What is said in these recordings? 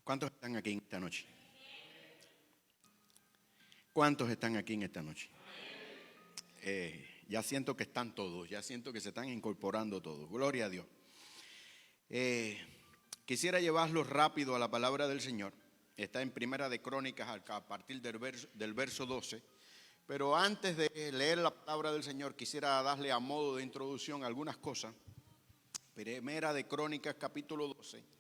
¿Cuántos están aquí en esta noche? ¿Cuántos están aquí en esta noche? Ya siento que están todos, ya siento que se están incorporando todos. Gloria a Dios. Quisiera llevarlos rápido a la palabra del Señor. Está en Primera de Crónicas a partir del verso 12. Pero antes de leer la palabra del Señor, quisiera darle a modo de introducción algunas cosas. Primera de Crónicas, capítulo 12.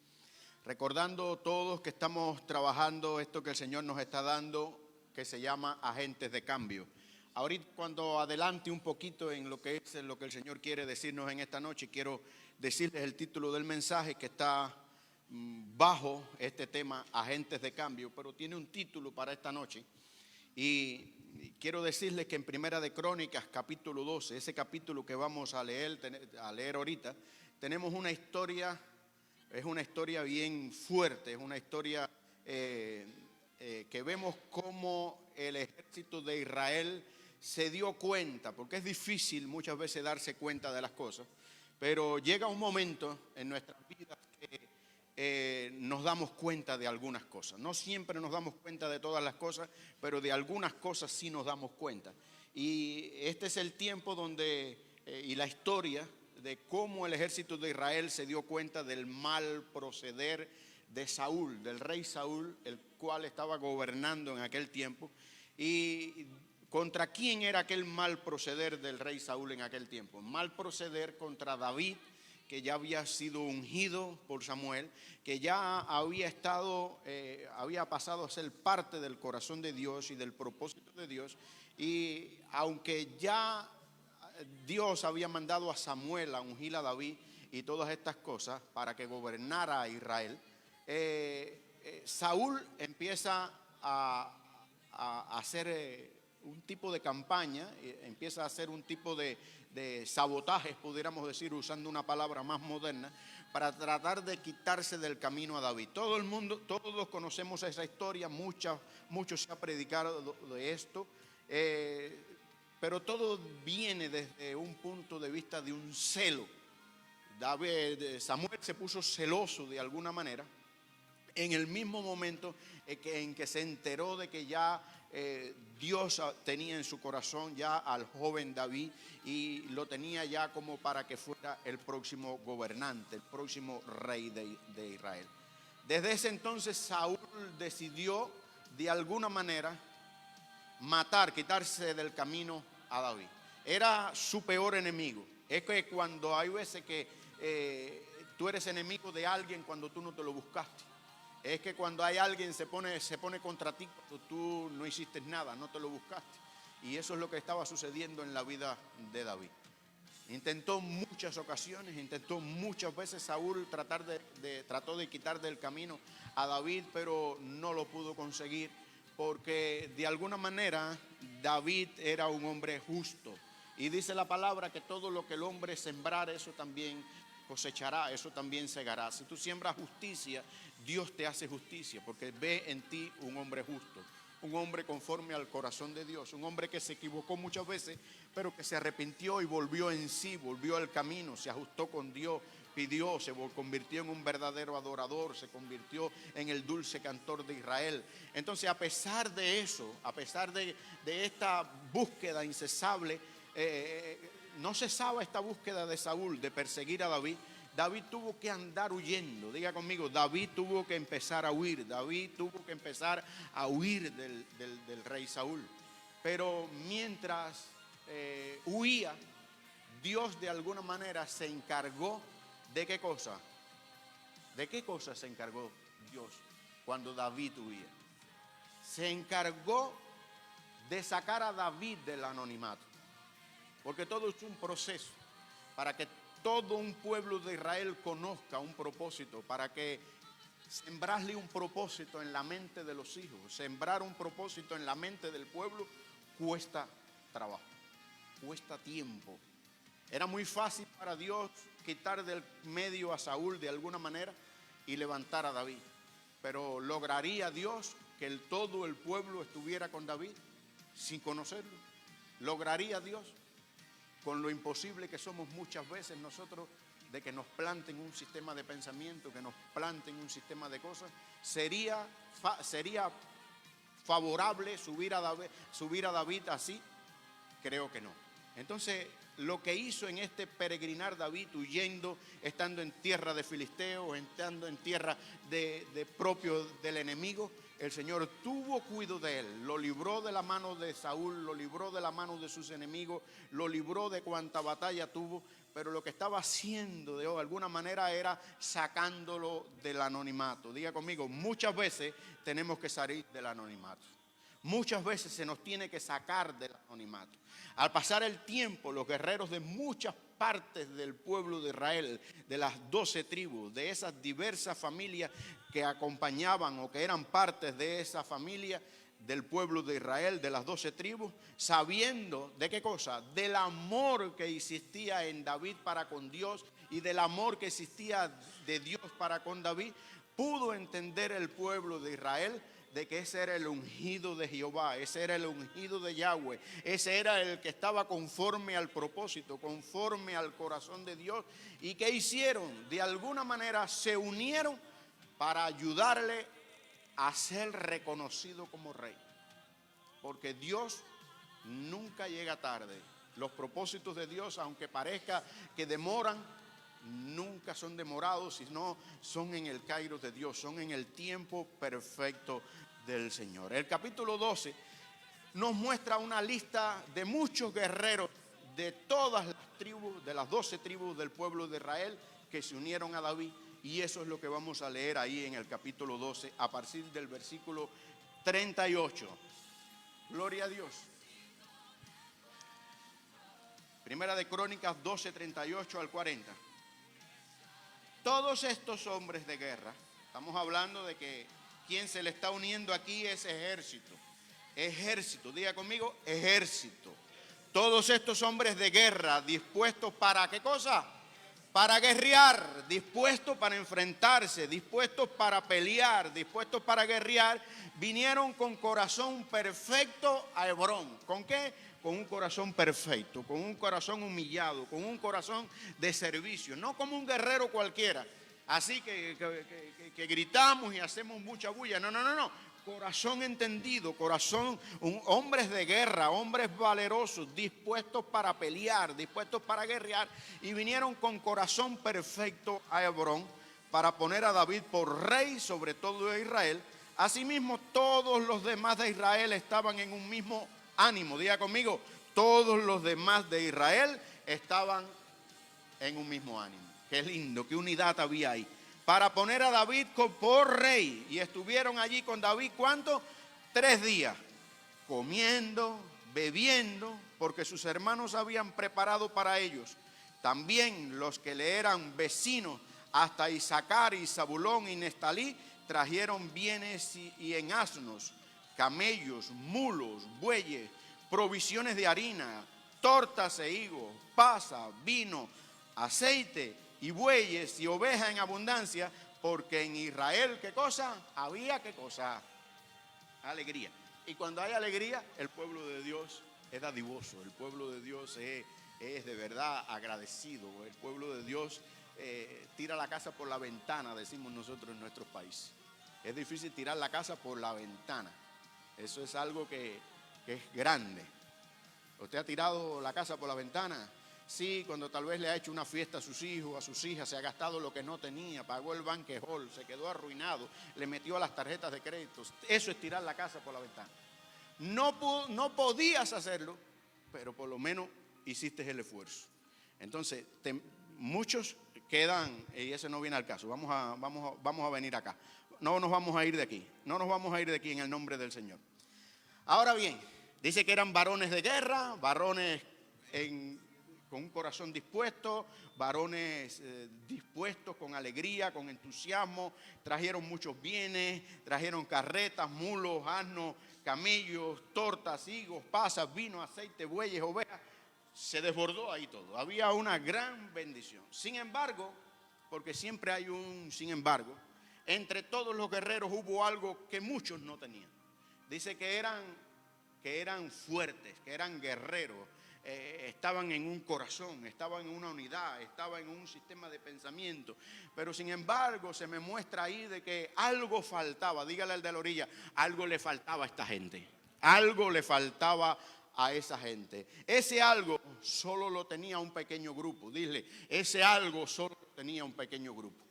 Recordando todos que estamos trabajando esto que el Señor nos está dando, que se llama agentes de cambio. Ahorita, cuando adelante un poquito en lo que es lo que el Señor quiere decirnos en esta noche, quiero decirles el título del mensaje que está bajo este tema, agentes de cambio, pero tiene un título para esta noche. Y quiero decirles que en Primera de Crónicas, capítulo 12, ese capítulo que vamos a leer ahorita, tenemos una historia, es una historia bien fuerte, es una historia que vemos cómo el ejército de Israel se dio cuenta, porque es difícil muchas veces darse cuenta de las cosas, pero llega un momento en nuestras vidas que nos damos cuenta de algunas cosas. No siempre nos damos cuenta de todas las cosas, pero de algunas cosas sí nos damos cuenta. Y este es el tiempo donde, y la historia de cómo el ejército de Israel se dio cuenta del mal proceder de Saúl, del rey Saúl, el cual estaba gobernando en aquel tiempo. ¿Y contra quién era aquel mal proceder del rey Saúl en aquel tiempo? Mal proceder contra David, que ya había sido ungido por Samuel, que ya había pasado a ser parte del corazón de Dios y del propósito de Dios. Y aunque ya Dios había mandado a Samuel a ungir a David y todas estas cosas para que gobernara a Israel, Saúl empieza a hacer un tipo de campaña, empieza a hacer un tipo de sabotajes, pudiéramos decir, usando una palabra más moderna, para tratar de quitarse del camino a David. Todo el mundo, todos conocemos esa historia, mucho se ha predicado de esto, pero todo viene desde un punto de vista de un celo. Samuel se puso celoso de alguna manera en el mismo momento en que se enteró de que ya Dios tenía en su corazón ya al joven David y lo tenía ya como para que fuera el próximo gobernante, el próximo rey de Israel. Desde ese entonces Saúl decidió de alguna manera quitarse del camino a David. Era su peor enemigo. Es que cuando hay veces que tú eres enemigo de alguien cuando tú no te lo buscaste. Es que cuando hay alguien se pone contra ti cuando tú no hiciste nada, no te lo buscaste. Y eso es lo que estaba sucediendo en la vida de David. Intentó muchas ocasiones, intentó muchas veces Saúl trató de quitar del camino a David, pero no lo pudo conseguir porque de alguna manera David era un hombre justo. Y dice la palabra que todo lo que el hombre sembrar, eso también cosechará, eso también segará. Si tú siembras justicia, Dios te hace justicia, porque ve en ti un hombre justo, un hombre conforme al corazón de Dios, un hombre que se equivocó muchas veces, pero que se arrepintió y volvió en sí, volvió al camino, se ajustó con Dios, pidió, se convirtió en un verdadero adorador, se convirtió en el dulce cantor de Israel. Entonces, a pesar de eso, a pesar de esta búsqueda incesable, no cesaba esta búsqueda de Saúl de perseguir a David. David tuvo que andar huyendo. Diga conmigo, David tuvo que empezar a huir. David tuvo que empezar a huir del rey Saúl. Pero mientras huía, Dios de alguna manera se encargó de ¿qué cosa? ¿De qué cosa se encargó Dios cuando David huía? Se encargó de sacar a David del anonimato. Porque todo es un proceso para que todo un pueblo de Israel conozca un propósito, para que sembrarle un propósito en la mente de los hijos, sembrar un propósito en la mente del pueblo cuesta trabajo, cuesta tiempo. Era muy fácil para Dios quitar del medio a Saúl de alguna manera y levantar a David, pero ¿lograría Dios que todo el pueblo estuviera con David sin conocerlo? ¿Lograría Dios? Con lo imposible que somos muchas veces nosotros de que nos planten un sistema de pensamiento, que nos planten un sistema de cosas, sería favorable subir a David así. Creo que no. Entonces, lo que hizo en este peregrinar David, huyendo, estando en tierra de filisteos, estando en tierra de propio del enemigo, el Señor tuvo cuidado de él, lo libró de la mano de Saúl, lo libró de la mano de sus enemigos, lo libró de cuanta batalla tuvo, pero lo que estaba haciendo de alguna manera era sacándolo del anonimato. Diga conmigo, muchas veces tenemos que salir del anonimato. Muchas veces se nos tiene que sacar del anonimato. Al pasar el tiempo, los guerreros de muchas partes del pueblo de Israel, de las 12 tribus, de esas diversas familias que acompañaban o que eran partes de esa familia del pueblo de Israel, de las 12 tribus, sabiendo de qué cosa, del amor que existía en David para con Dios y del amor que existía de Dios para con David, pudo entender el pueblo de Israel de que ese era el ungido de Jehová, ese era el ungido de Yahweh, ese era el que estaba conforme al propósito, conforme al corazón de Dios. ¿Y qué hicieron? De alguna manera se unieron para ayudarle a ser reconocido como rey, porque Dios nunca llega tarde. Los propósitos de Dios, aunque parezca que demoran, nunca son demorados, sino son en el kairos de Dios, son en el tiempo perfecto del Señor. El capítulo 12 nos muestra una lista de muchos guerreros de todas las tribus, de las 12 tribus del pueblo de Israel que se unieron a David, y eso es lo que vamos a leer ahí en el capítulo 12 a partir del versículo 38. Gloria a Dios. Primera de Crónicas 12, 38 al 40. Todos estos hombres de guerra, estamos hablando de que quien se le está uniendo aquí es ejército. Ejército, diga conmigo, ejército. Todos estos hombres de guerra dispuestos para ¿qué cosa? Para guerrear, dispuestos para enfrentarse, dispuestos para pelear, dispuestos para guerrear, vinieron con corazón perfecto a Hebrón. ¿Con qué? Con un corazón perfecto, con un corazón humillado, con un corazón de servicio, no como un guerrero cualquiera, así que gritamos y hacemos mucha bulla, no, corazón entendido, corazón, hombres de guerra, hombres valerosos, dispuestos para pelear, dispuestos para guerrear, y vinieron con corazón perfecto a Hebrón para poner a David por rey sobre todo Israel. Asimismo, todos los demás de Israel estaban en un mismo ánimo, diga conmigo, todos los demás de Israel estaban en un mismo ánimo. Qué lindo, qué unidad había ahí. Para poner a David por rey. Y estuvieron allí con David, ¿cuánto? 3 días, comiendo, bebiendo, porque sus hermanos habían preparado para ellos. También los que le eran vecinos, hasta Isaacar y Zabulón y Nestalí, trajeron bienes y en asnos, camellos, mulos, bueyes, provisiones de harina, tortas e higos, pasa, vino, aceite y bueyes y ovejas en abundancia, porque en Israel, ¿qué cosa? Había ¿qué cosa? Alegría. Y cuando hay alegría, el pueblo de Dios es dadivoso, el pueblo de Dios es de verdad agradecido, el pueblo de Dios tira la casa por la ventana, decimos nosotros en nuestros países. Es difícil tirar la casa por la ventana. Eso es algo que es grande. ¿Usted ha tirado la casa por la ventana? Sí, cuando tal vez le ha hecho una fiesta a sus hijos, a sus hijas, se ha gastado lo que no tenía, pagó el banquejol, se quedó arruinado, le metió a las tarjetas de crédito. Eso es tirar la casa por la ventana. No podías hacerlo, pero por lo menos hiciste el esfuerzo. Entonces, muchos quedan, y ese no viene al caso, vamos a venir acá. No nos vamos a ir de aquí, no nos vamos a ir de aquí en el nombre del Señor. Ahora bien, dice que eran varones de guerra, varones con un corazón dispuesto, varones dispuestos con alegría, con entusiasmo, trajeron muchos bienes, trajeron carretas, mulos, asnos, camellos, tortas, higos, pasas, vino, aceite, bueyes, ovejas. Se desbordó ahí todo, había una gran bendición. Sin embargo, porque siempre hay un sin embargo, entre todos los guerreros hubo algo que muchos no tenían. Dice que eran fuertes, que eran guerreros, estaban en un corazón, estaban en una unidad, estaban en un sistema de pensamiento. Pero sin embargo se me muestra ahí de que algo faltaba. Dígale al de la orilla, algo le faltaba a esta gente. Algo le faltaba a esa gente. Ese algo solo lo tenía un pequeño grupo. Dile, ese algo solo lo tenía un pequeño grupo.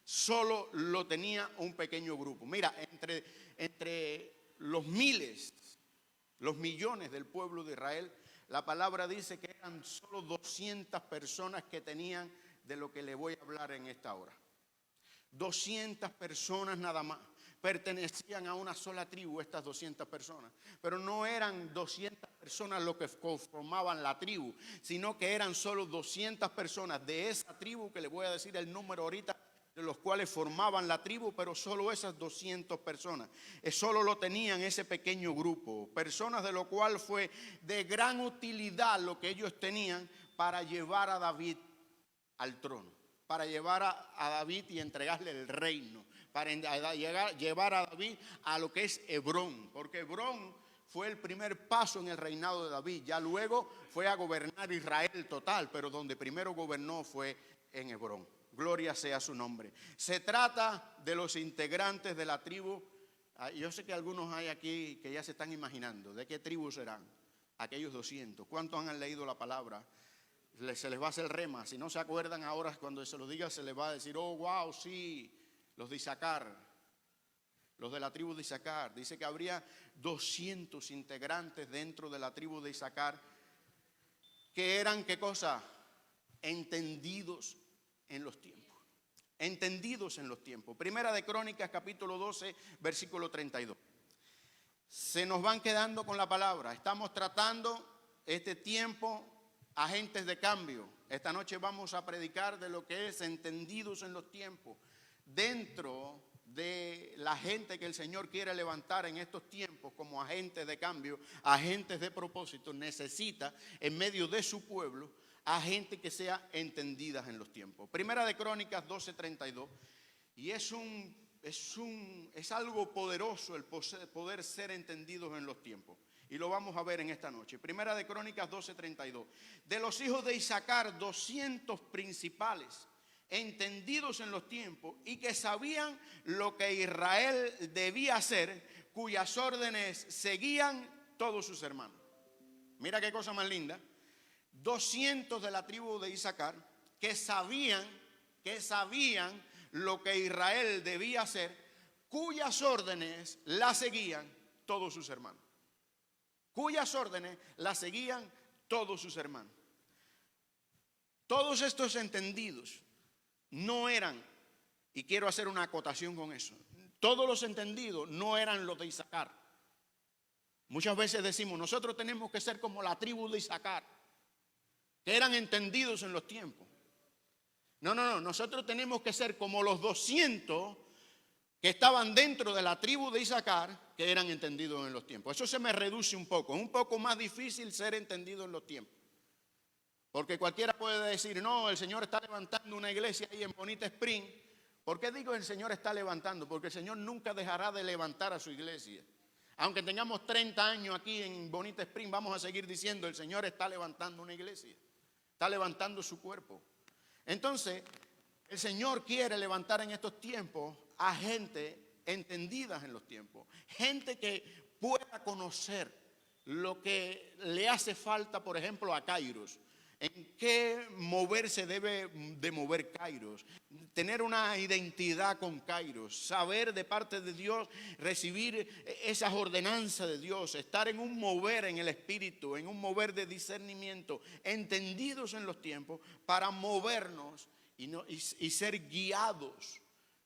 Solo lo tenía un pequeño grupo. Mira, entre los miles, los millones del pueblo de Israel, la palabra dice que eran solo 200 personas que tenían de lo que le voy a hablar en esta hora. 200 personas nada más. Pertenecían a una sola tribu estas 200 personas. Pero no eran 200 personas lo que conformaban la tribu, sino que eran solo 200 personas de esa tribu, que le voy a decir el número ahorita, de los cuales formaban la tribu, pero solo esas 200 personas. Solo lo tenían ese pequeño grupo. Personas de lo cual fue de gran utilidad lo que ellos tenían para llevar a David al trono. Para llevar a David y entregarle el reino. Para llevar a David a lo que es Hebrón. Porque Hebrón fue el primer paso en el reinado de David. Ya luego fue a gobernar Israel total, pero donde primero gobernó fue en Hebrón. Gloria sea su nombre. Se trata de los integrantes de la tribu. Yo sé que algunos hay aquí que ya se están imaginando. ¿De qué tribu serán? Aquellos 200. ¿Cuántos han leído la palabra? Se les va a hacer rema. Si no se acuerdan ahora, cuando se lo diga, se les va a decir, oh, wow, sí, los de Isaacar. Los de la tribu de Isaacar. Dice que habría 200 integrantes dentro de la tribu de Isaacar que eran, ¿qué cosa? Entendidos en los tiempos. Entendidos en los tiempos. Primera de Crónicas, capítulo 12, versículo 32. Se nos van quedando con la palabra. Estamos tratando este tiempo agentes de cambio. Esta noche vamos a predicar de lo que es entendidos en los tiempos. Dentro de la gente que el Señor quiere levantar en estos tiempos como agentes de cambio, agentes de propósito, necesita en medio de su pueblo a gente que sea entendidas en los tiempos. Primera de Crónicas 12:32. Y es algo poderoso el poder ser entendidos en los tiempos. Y lo vamos a ver en esta noche. Primera de Crónicas 12:32. De los hijos de Isaacar, 200 principales, entendidos en los tiempos y que sabían lo que Israel debía hacer, cuyas órdenes seguían todos sus hermanos. Mira qué cosa más linda. 200 de la tribu de Isaacar que sabían lo que Israel debía hacer, cuyas órdenes las seguían todos sus hermanos. Cuyas órdenes las seguían todos sus hermanos. Todos estos entendidos no eran, y quiero hacer una acotación con eso, todos los entendidos no eran los de Isaacar. Muchas veces decimos, nosotros tenemos que ser como la tribu de Isaacar, que eran entendidos en los tiempos. No, nosotros tenemos que ser como los 200 que estaban dentro de la tribu de Isaacar, que eran entendidos en los tiempos. Eso se me reduce un poco. Es un poco más difícil ser entendido en los tiempos. Porque cualquiera puede decir, no, el Señor está levantando una iglesia ahí en Bonita Spring. ¿Por qué digo el Señor está levantando? Porque el Señor nunca dejará de levantar a su iglesia. Aunque tengamos 30 años aquí en Bonita Spring, vamos a seguir diciendo, el Señor está levantando una iglesia. Está levantando su cuerpo. Entonces, el Señor quiere levantar en estos tiempos a gente entendidas en los tiempos. Gente que pueda conocer lo que le hace falta, por ejemplo, a Kairos. En qué moverse debe de mover Kairos. Tener una identidad con Kairos. Saber de parte de Dios, recibir esas ordenanzas de Dios. Estar en un mover en el espíritu, en un mover de discernimiento. Entendidos en los tiempos para movernos y ser guiados.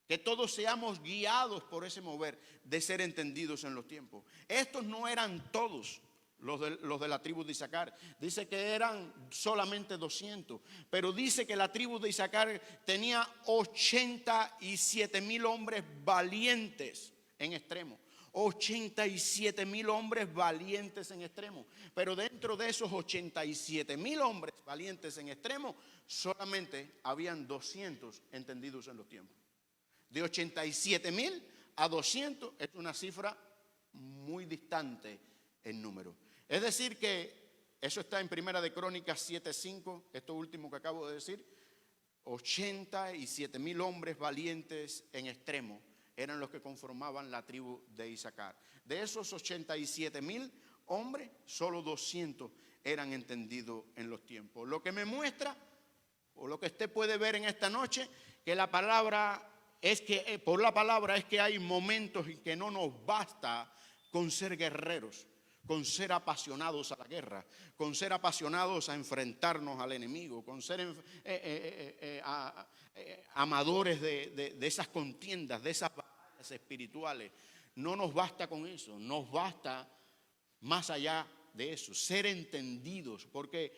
Que todos seamos guiados por ese mover de ser entendidos en los tiempos. Estos no eran todos los de la tribu de Isaacar. Dice que eran solamente 200. Pero dice que la tribu de Isaacar tenía 87,000 hombres valientes en extremo. 87,000 hombres valientes en extremo. Pero dentro de esos 87,000 hombres valientes en extremo, solamente habían 200 entendidos en los tiempos. De 87,000 a 200 es una cifra muy distante en número. Es decir que Eso está en Primera de Crónicas 7:5, esto último que acabo de decir. 87,000 hombres valientes en extremo eran los que conformaban la tribu de Isaacar. De esos 87,000 hombres, solo 200 eran entendidos en los tiempos. Lo que me muestra, o lo que usted puede ver en esta noche, que la palabra es que, por la palabra es que hay momentos en que no nos basta con ser guerreros, con ser apasionados a la guerra, con ser apasionados a enfrentarnos al enemigo, con ser amadores de esas contiendas, de esas batallas espirituales. No nos basta con eso, nos basta más allá de eso, ser entendidos, porque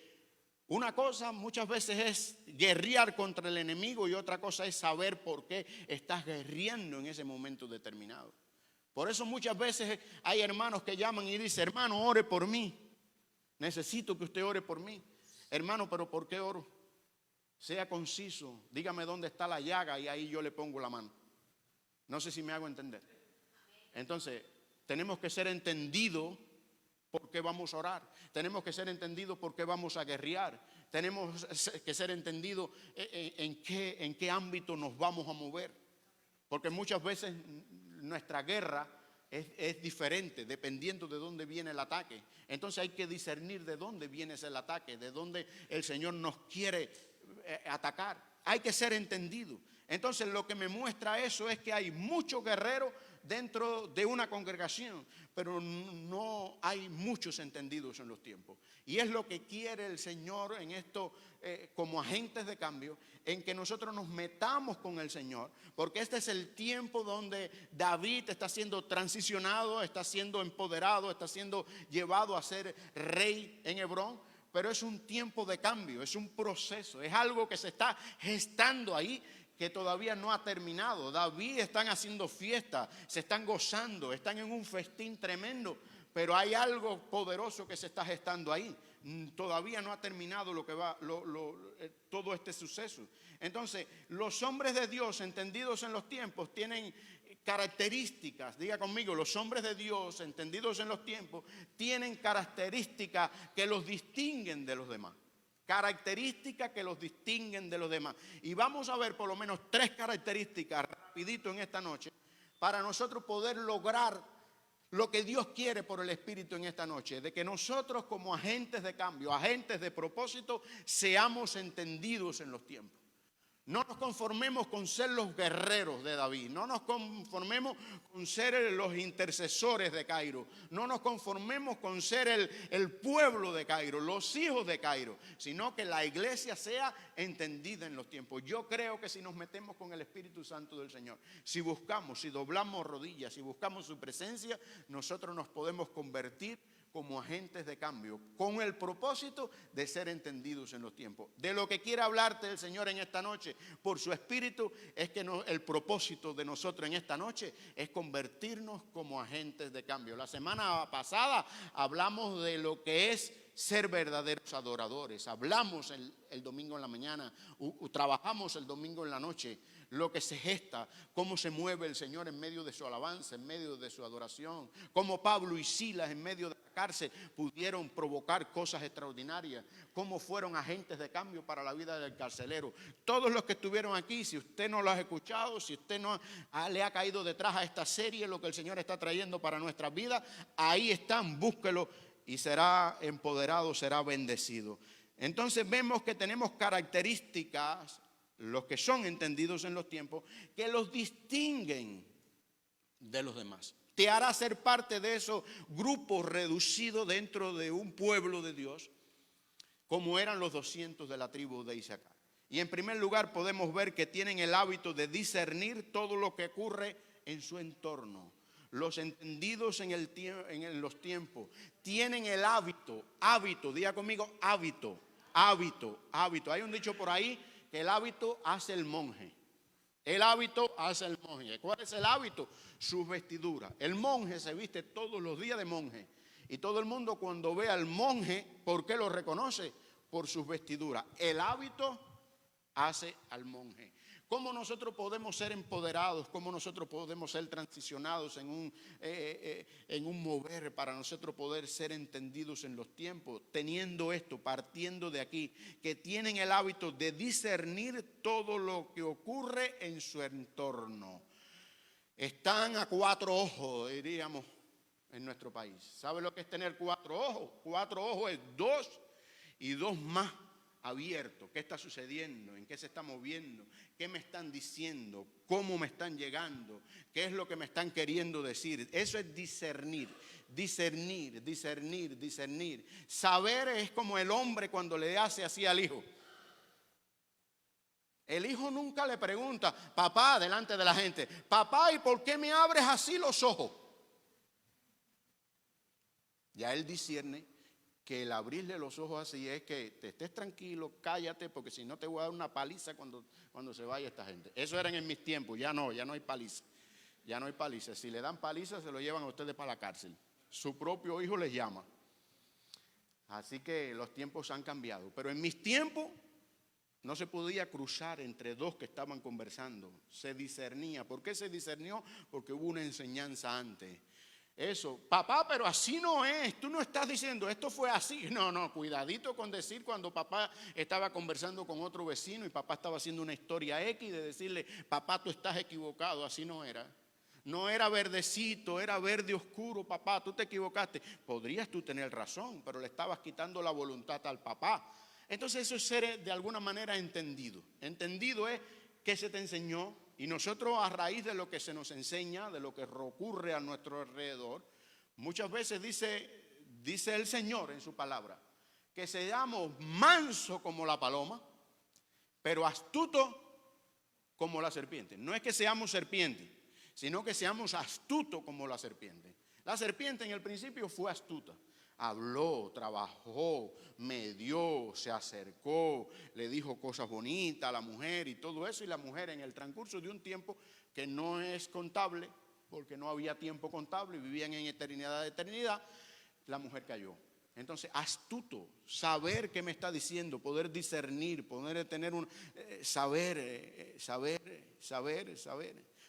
una cosa muchas veces es guerrear contra el enemigo y otra cosa es saber por qué estás guerreando en ese momento determinado. Por eso muchas veces hay hermanos que llaman y dicen: hermano, ore por mí. Necesito que usted ore por mí. Hermano, ¿pero por qué oro? Sea conciso, dígame dónde está la llaga y ahí yo le pongo la mano. No sé si me hago entender. Entonces, tenemos que ser entendidos por qué vamos a orar. Tenemos que ser entendidos por qué vamos a guerrear. Tenemos que ser entendidos en qué ámbito nos vamos a mover. Porque muchas veces nuestra guerra es diferente dependiendo de dónde viene el ataque. Entonces hay que discernir de dónde viene ese ataque, de dónde el Señor nos quiere atacar. Hay que ser entendido. Entonces lo que me muestra eso es que hay muchos guerreros dentro de una congregación, pero no hay muchos entendidos en los tiempos. Y es lo que quiere el Señor en esto, como agentes de cambio, en que nosotros nos metamos con el Señor, porque este es el tiempo donde David está siendo transicionado, está siendo empoderado, está siendo llevado a ser rey en Hebrón. Pero es un tiempo de cambio, es un proceso, es algo que se está gestando ahí, que todavía no ha terminado. David están haciendo fiesta, se están gozando, están en un festín tremendo, pero hay algo poderoso que se está gestando ahí. Todavía no ha terminado todo este suceso. Entonces, los hombres de Dios entendidos en los tiempos tienen características. Diga conmigo, los hombres de Dios entendidos en los tiempos tienen características que los distinguen de los demás. Características que los distinguen de los demás. Y vamos a ver por lo menos 3 características rapidito en esta noche para nosotros poder lograr lo que Dios quiere por el Espíritu en esta noche. De que nosotros como agentes de cambio, agentes de propósito, seamos entendidos en los tiempos. No nos conformemos con ser los guerreros de David. No nos conformemos con ser los intercesores de Cairo. No nos conformemos con ser el pueblo de Cairo, los hijos de Cairo. Sino que la iglesia sea entendida en los tiempos. Yo creo que si nos metemos con el Espíritu Santo del Señor, si buscamos, si doblamos rodillas, si buscamos su presencia, nosotros nos podemos convertir como agentes de cambio, con el propósito de ser entendidos en los tiempos. De lo que quiere hablarte el Señor en esta noche, por su Espíritu, es que el propósito de nosotros en esta noche es convertirnos como agentes de cambio. La semana pasada hablamos de lo que es ser verdaderos adoradores. Hablamos el domingo en la mañana, trabajamos el domingo en la noche, lo que se gesta, cómo se mueve el Señor en medio de su alabanza, en medio de su adoración, cómo Pablo y Silas en medio de la cárcel pudieron provocar cosas extraordinarias, cómo fueron agentes de cambio para la vida del carcelero. Todos los que estuvieron aquí, si usted no lo ha escuchado, si usted no le ha caído detrás a esta serie, lo que el Señor está trayendo para nuestras vidas, ahí están, búsquelo y será empoderado, será bendecido. Entonces vemos que tenemos características, los que son entendidos en los tiempos, que los distinguen de los demás. Te hará ser parte de esos grupos reducidos dentro de un pueblo de Dios, como eran los 200 de la tribu de Isaacar. Y en primer lugar podemos ver que tienen el hábito de discernir todo lo que ocurre en su entorno. Los entendidos en los tiempos tienen el hábito, diga conmigo, hábito. Hay un dicho por ahí que el hábito hace el monje. El hábito hace el monje. ¿Cuál es el hábito? Sus vestiduras. El monje se viste todos los días de monje. Y todo el mundo cuando ve al monje, ¿por qué lo reconoce? Por sus vestiduras. El hábito hace al monje. ¿Cómo nosotros podemos ser empoderados? ¿Cómo nosotros podemos ser transicionados en en un mover para nosotros poder ser entendidos en los tiempos, teniendo esto, partiendo de aquí, que tienen el hábito de discernir todo lo que ocurre en su entorno. Están a 4 ojos, diríamos, en nuestro país. ¿Sabe lo que es tener 4 ojos? 4 ojos es 2 y 2 más abiertos. ¿Qué está sucediendo? ¿En qué se está moviendo? ¿Qué me están diciendo? ¿Cómo me están llegando? ¿Qué es lo que me están queriendo decir? Eso es discernir, discernir, discernir, discernir. Saber es como el hombre cuando le hace así al hijo. El hijo nunca le pregunta, papá, delante de la gente, papá, ¿y por qué me abres así los ojos? Ya él discierne que el abrirle los ojos así es que te estés tranquilo, cállate, porque si no te voy a dar una paliza cuando se vaya esta gente. Eso era en mis tiempos, ya no hay paliza. Ya no hay paliza. Si le dan paliza, se lo llevan a ustedes para la cárcel. Su propio hijo les llama. Así que los tiempos han cambiado. Pero en mis tiempos no se podía cruzar entre dos que estaban conversando. Se discernía. ¿Por qué se discernió? Porque hubo una enseñanza antes. Eso, papá, pero así no es. Tú no estás diciendo, esto fue así. No, cuidadito con decir cuando papá estaba conversando con otro vecino y papá estaba haciendo una historia X de decirle, papá, tú estás equivocado. Así no era. No era verdecito, era verde oscuro, papá, tú te equivocaste. Podrías tú tener razón, pero le estabas quitando la voluntad al papá. Entonces eso es ser de alguna manera entendido. Entendido es que se te enseñó. Y nosotros, a raíz de lo que se nos enseña, de lo que ocurre a nuestro alrededor, muchas veces dice el Señor en su palabra, que seamos mansos como la paloma, pero astutos como la serpiente. No es que seamos serpientes, sino que seamos astutos como la serpiente. La serpiente en el principio fue astuta. Habló, trabajó, medió, se acercó, le dijo cosas bonitas a la mujer y todo eso. Y la mujer, en el transcurso de un tiempo que no es contable, porque no había tiempo contable y vivían en eternidad de eternidad, la mujer cayó. Entonces, astuto, saber qué me está diciendo, poder discernir, poder tener un saber.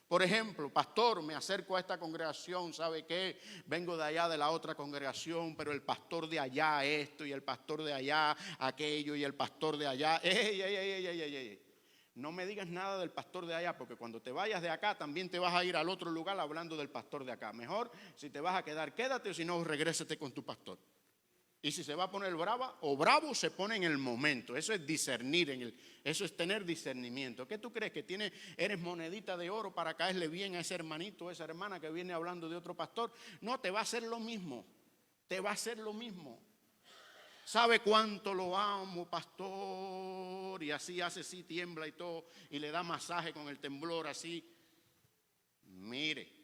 Por ejemplo, pastor, me acerco a esta congregación, ¿sabe qué? Vengo de allá de la otra congregación, pero el pastor de allá esto y el pastor de allá aquello y el pastor de allá. ¡Ey! No me digas nada del pastor de allá, porque cuando te vayas de acá también te vas a ir al otro lugar hablando del pastor de acá. Mejor, si te vas a quedar, quédate, o si no, regrésate con tu pastor. Y si se va a poner brava o bravo, se pone en el momento. Eso es discernir, eso es tener discernimiento. ¿Qué tú crees? ¿Que eres monedita de oro para caerle bien a ese hermanito o esa hermana que viene hablando de otro pastor? No, te va a hacer lo mismo. Te va a hacer lo mismo. ¿Sabe cuánto lo amo, pastor? Y así hace, sí, tiembla y todo. Y le da masaje con el temblor así. Mire.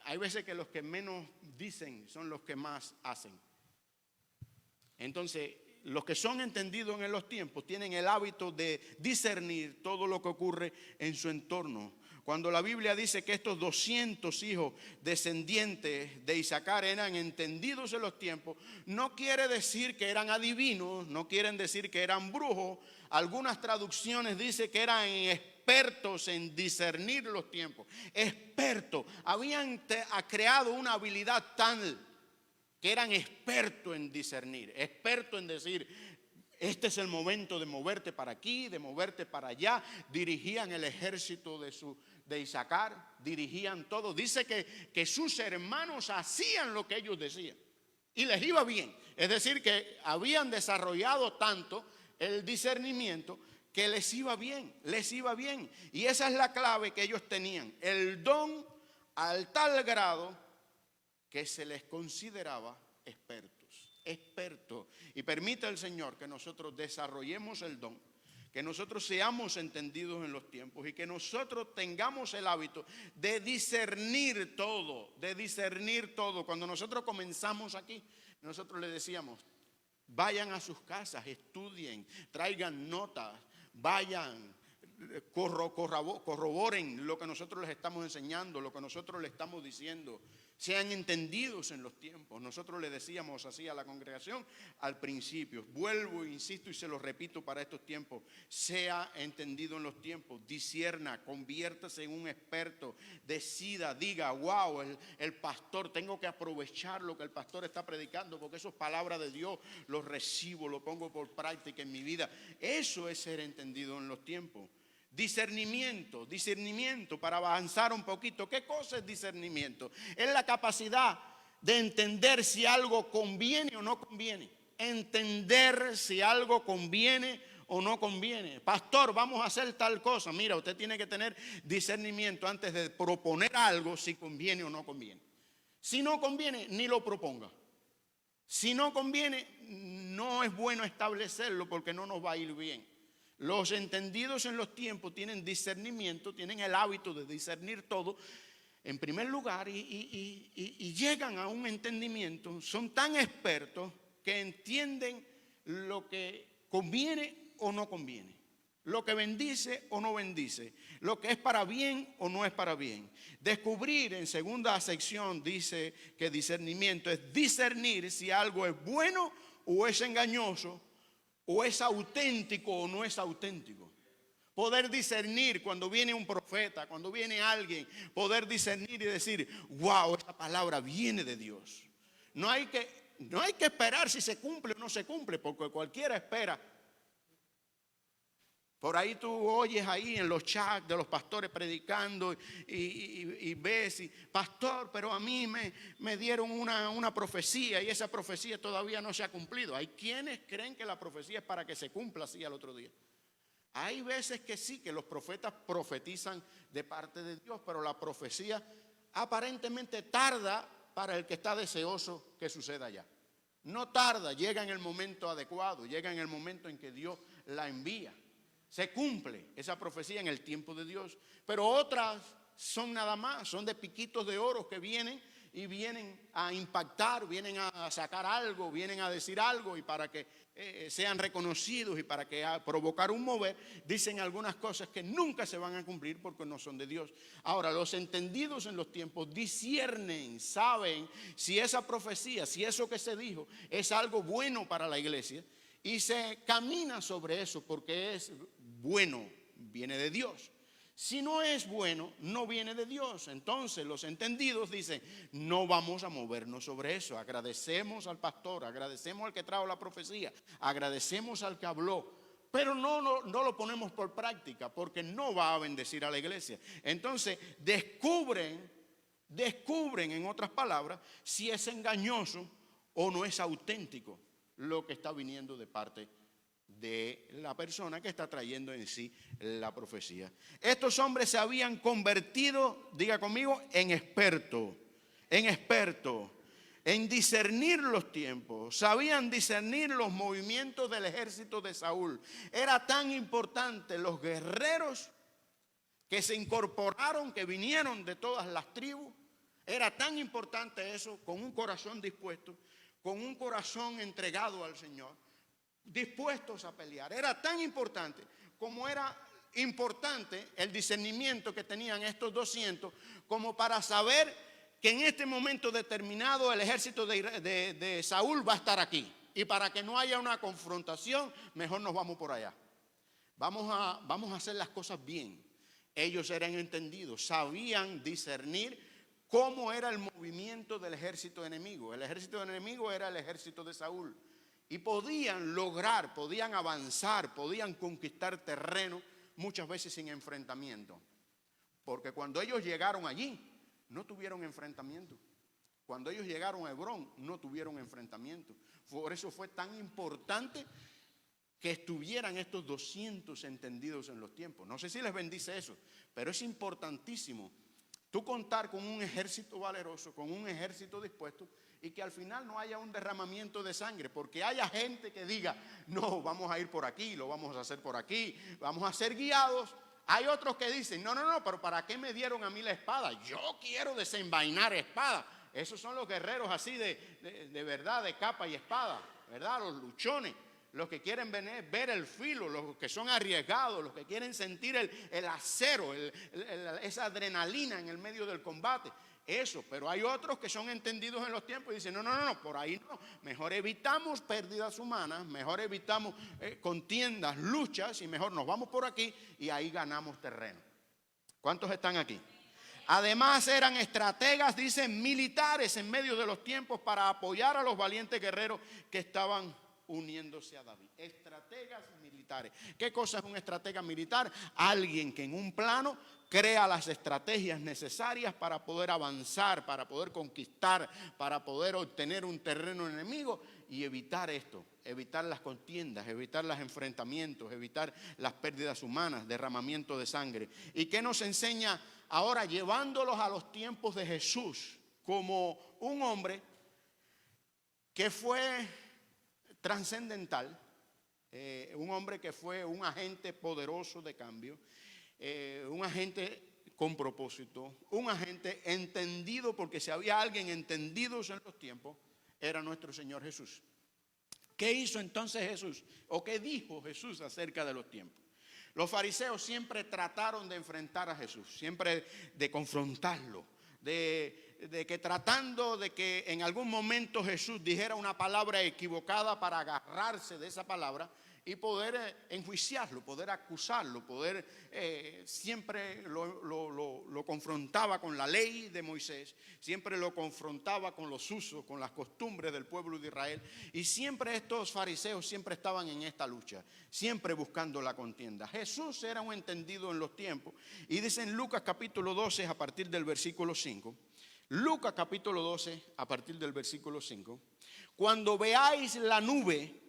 Hay veces que los que menos dicen son los que más hacen. Entonces, los que son entendidos en los tiempos tienen el hábito de discernir todo lo que ocurre en su entorno. Cuando la Biblia dice que estos 200 hijos descendientes de Isaacar eran entendidos en los tiempos, no quiere decir que eran adivinos, no quieren decir que eran brujos. Algunas traducciones dicen que eran expertos en discernir los tiempos. Expertos. Habían creado una habilidad tal que eran expertos en discernir, expertos en decir, este es el momento de moverte para aquí, de moverte para allá. Dirigían el ejército de Isaacar, dirigían todo. Dice que sus hermanos hacían lo que ellos decían y les iba bien. Es decir, que habían desarrollado tanto el discernimiento que les iba bien, les iba bien. Y esa es la clave que ellos tenían, el don al tal grado que se les consideraba expertos. Y permita el Señor que nosotros desarrollemos el don, que nosotros seamos entendidos en los tiempos y que nosotros tengamos el hábito de discernir todo, Cuando nosotros comenzamos aquí, nosotros le decíamos, vayan a sus casas, estudien, traigan notas, vayan, corroboren lo que nosotros les estamos enseñando, lo que nosotros les estamos diciendo. sean entendidos en los tiempos. Nosotros le decíamos así a la congregación al principio. Vuelvo, insisto y se lo repito para estos tiempos. Sea entendido en los tiempos. Discierna, conviértase en un experto. Decida, diga, wow, el pastor, tengo que aprovechar lo que el pastor está predicando porque eso es palabra de Dios. Lo recibo, lo pongo por práctica en mi vida. Eso es ser entendido en los tiempos. Discernimiento para avanzar un poquito. ¿Qué cosa es discernimiento? Es la capacidad de entender si algo conviene o no conviene. Entender si algo conviene o no conviene. Pastor, vamos a hacer tal cosa. Mira, usted tiene que tener discernimiento antes de proponer algo si conviene o no conviene. Si no conviene, ni lo proponga. Si no conviene, no es bueno establecerlo porque no nos va a ir bien. Los entendidos en los tiempos tienen discernimiento, tienen el hábito de discernir todo en primer lugar y llegan a un entendimiento. Son tan expertos que entienden lo que conviene o no conviene, lo que bendice o no bendice, lo que es para bien o no es para bien. Descubrir, en segunda sección dice que discernimiento es discernir si algo es bueno o es engañoso, o es auténtico o no es auténtico. Poder discernir cuando viene un profeta, cuando viene alguien, poder discernir y decir, wow, esta palabra viene de Dios. No hay que esperar si se cumple o no se cumple, porque cualquiera espera. Por ahí tú oyes ahí en los chats de los pastores predicando y ves, pastor, pero a mí me dieron una profecía y esa profecía todavía no se ha cumplido. Hay quienes creen que la profecía es para que se cumpla así al otro día. Hay veces que sí, que los profetas profetizan de parte de Dios, pero la profecía aparentemente tarda para el que está deseoso que suceda ya. No tarda, llega en el momento adecuado, llega en el momento en que Dios la envía. Se cumple esa profecía en el tiempo de Dios. Pero otras son nada más, son de piquitos de oro que vienen y vienen a impactar, vienen a sacar algo, vienen a decir algo y para que sean reconocidos y para que provocar un mover, dicen algunas cosas que nunca se van a cumplir porque no son de Dios. Ahora, los entendidos en los tiempos disciernen, saben si esa profecía, si eso que se dijo es algo bueno para la iglesia y se camina sobre eso porque es bueno, viene de Dios. Si no es bueno, no viene de Dios. Entonces los entendidos dicen, no vamos a movernos sobre eso. Agradecemos al pastor, agradecemos al que trajo la profecía, agradecemos al que habló, pero no lo ponemos por práctica porque no va a bendecir a la iglesia. Entonces descubren en otras palabras si es engañoso o no es auténtico lo que está viniendo de parte de la persona que está trayendo en sí la profecía. Estos hombres se habían convertido, diga conmigo, en expertos en discernir los tiempos. Sabían discernir los movimientos del ejército de Saúl. Era tan importante los guerreros que se incorporaron, que vinieron de todas las tribus. Era tan importante eso, con un corazón dispuesto, con un corazón entregado al Señor, dispuestos a pelear. Era tan importante como era importante el discernimiento que tenían estos 200 como para saber que en este momento determinado el ejército de Saúl va a estar aquí y para que no haya una confrontación mejor nos vamos por allá. Vamos a hacer las cosas bien. Ellos eran entendidos, sabían discernir cómo era el movimiento del ejército enemigo. El ejército enemigo era el ejército de Saúl. Y podían lograr, podían avanzar, podían conquistar terreno muchas veces sin enfrentamiento. Porque cuando ellos llegaron allí, no tuvieron enfrentamiento. Cuando ellos llegaron a Hebrón, no tuvieron enfrentamiento. Por eso fue tan importante que estuvieran estos 200 entendidos en los tiempos. No sé si les bendice eso, pero es importantísimo tú contar con un ejército valeroso, con un ejército dispuesto y que al final no haya un derramamiento de sangre, porque haya gente que diga, no, vamos a ir por aquí, lo vamos a hacer por aquí, vamos a ser guiados. Hay otros que dicen, no, pero ¿para qué me dieron a mí la espada? Yo quiero desenvainar espada. Esos son los guerreros así de verdad, de capa y espada, ¿verdad? Los luchones. Los que quieren ver el filo, los que son arriesgados, los que quieren sentir el acero, esa adrenalina en el medio del combate. eso, pero hay otros que son entendidos en los tiempos y dicen, no, por ahí no, mejor evitamos pérdidas humanas, mejor evitamos contiendas, luchas, y mejor nos vamos por aquí y ahí ganamos terreno. ¿Cuántos están aquí? Además eran estrategas, dicen, militares en medio de los tiempos para apoyar a los valientes guerreros que estaban uniéndose a David. Estrategas militares. ¿Qué cosa es un estratega militar? Alguien que en un plano crea las estrategias necesarias para poder avanzar, para poder conquistar, para poder obtener un terreno enemigo y evitar esto, evitar las contiendas, evitar los enfrentamientos, evitar las pérdidas humanas, derramamiento de sangre. ¿Y qué nos enseña ahora llevándolos a los tiempos de Jesús como un hombre que fue trascendental, un hombre que fue un agente poderoso de cambio, un agente con propósito, un agente entendido, porque si había alguien entendido en los tiempos, era nuestro Señor Jesús. ¿Qué hizo entonces Jesús? ¿O qué dijo Jesús acerca de los tiempos? Los fariseos siempre trataron de enfrentar a Jesús, siempre de confrontarlo, de que tratando de que en algún momento Jesús dijera una palabra equivocada para agarrarse de esa palabra y poder enjuiciarlo, poder acusarlo, poder siempre lo confrontaba con la ley de Moisés, siempre lo confrontaba con los usos, con las costumbres del pueblo de Israel, y siempre estos fariseos siempre estaban en esta lucha, siempre buscando la contienda. Jesús era un entendido en los tiempos, y dice en Lucas capítulo 12 a partir del versículo 5, Lucas capítulo 12 a partir del versículo 5, cuando veáis la nube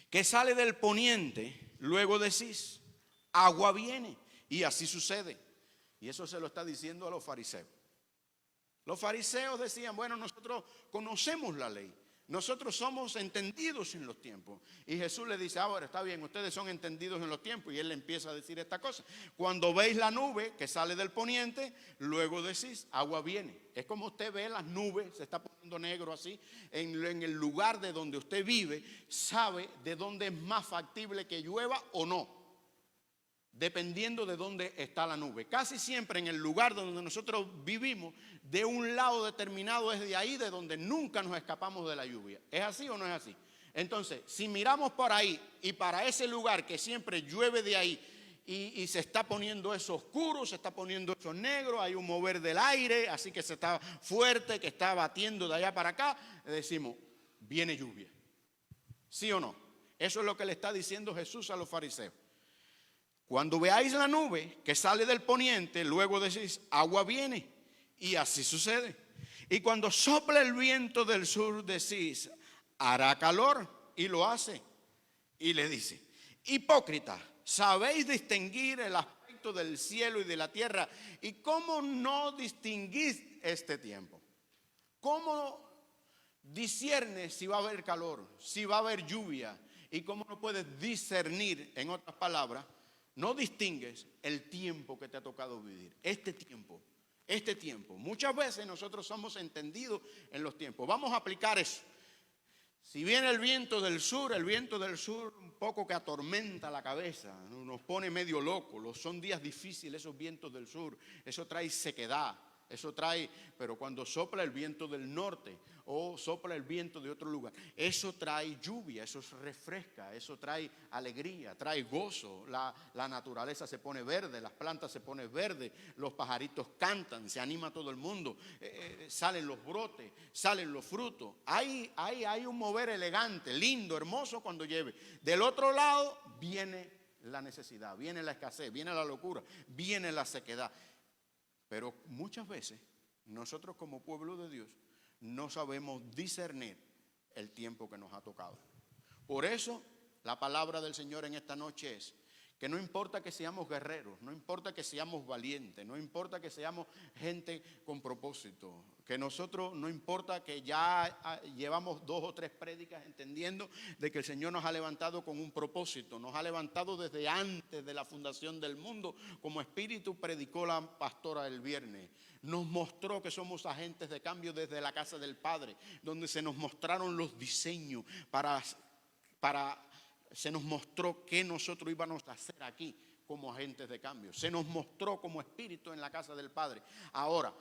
que sale del poniente, luego decís, agua viene, y así sucede. Y eso se lo está diciendo a los fariseos. Los fariseos decían, bueno, nosotros conocemos la ley, nosotros somos entendidos en los tiempos. Y Jesús le dice, ahora está bien, ustedes son entendidos en los tiempos. Y él le empieza a decir esta cosa. Cuando veis la nube que sale del poniente, luego decís, agua viene. Es como usted ve las nubes, se está poniendo negro así, en el lugar de donde usted vive, sabe de dónde es más factible que llueva o no, dependiendo de dónde está la nube. Casi siempre en el lugar donde nosotros vivimos, de un lado determinado es de ahí de donde nunca nos escapamos de la lluvia. ¿Es así o no es así? Entonces, si miramos por ahí y para ese lugar que siempre llueve de ahí y se está poniendo eso oscuro, se está poniendo eso negro, hay un mover del aire, así que se está fuerte, que está batiendo de allá para acá, decimos, viene lluvia. ¿Sí o no? Eso es lo que le está diciendo Jesús a los fariseos. Cuando veáis la nube que sale del poniente, luego decís, agua viene, y así sucede. Y cuando sopla el viento del sur, decís, hará calor, y lo hace. Y le dice, hipócrita, ¿sabéis distinguir el aspecto del cielo y de la tierra? ¿Y cómo no distinguís este tiempo? ¿Cómo discernes si va a haber calor, si va a haber lluvia? ¿Y cómo no puedes discernir, en otras palabras, no distingues el tiempo que te ha tocado vivir? Este tiempo. Muchas veces nosotros somos entendidos en los tiempos. Vamos a aplicar eso. Si viene el viento del sur un poco que atormenta la cabeza, nos pone medio locos. Son días difíciles esos vientos del sur. Eso trae sequedad. Eso trae, pero cuando sopla el viento del norte o sopla el viento de otro lugar, eso trae lluvia, eso refresca, eso trae alegría, trae gozo. La naturaleza se pone verde, las plantas se ponen verdes, los pajaritos cantan, se anima todo el mundo, salen los brotes, salen los frutos. Hay un mover elegante, lindo, hermoso cuando llueve. Del otro lado viene la necesidad, viene la escasez, viene la locura, viene la sequedad. Pero muchas veces nosotros como pueblo de Dios no sabemos discernir el tiempo que nos ha tocado. Por eso la palabra del Señor en esta noche es que no importa que seamos guerreros, no importa que seamos valientes, no importa que seamos gente con propósito, que nosotros no importa que ya llevamos 2 o 3 prédicas entendiendo de que el Señor nos ha levantado con un propósito, nos ha levantado desde antes de la fundación del mundo, como Espíritu predicó la pastora el viernes. Nos mostró que somos agentes de cambio desde la casa del Padre, donde se nos mostraron los diseños se nos mostró qué nosotros íbamos a hacer aquí como agentes de cambio. Se nos mostró como espíritu en la casa del Padre. Ahora,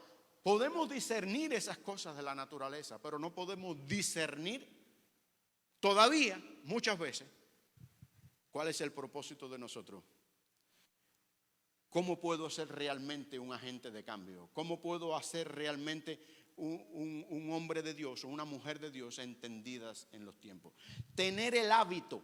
Podemos discernir esas cosas de la naturaleza, pero no podemos discernir todavía, muchas veces, cuál es el propósito de nosotros. ¿Cómo puedo ser realmente un agente de cambio? ¿Cómo puedo hacer realmente un hombre de Dios o una mujer de Dios entendidas en los tiempos? Tener el hábito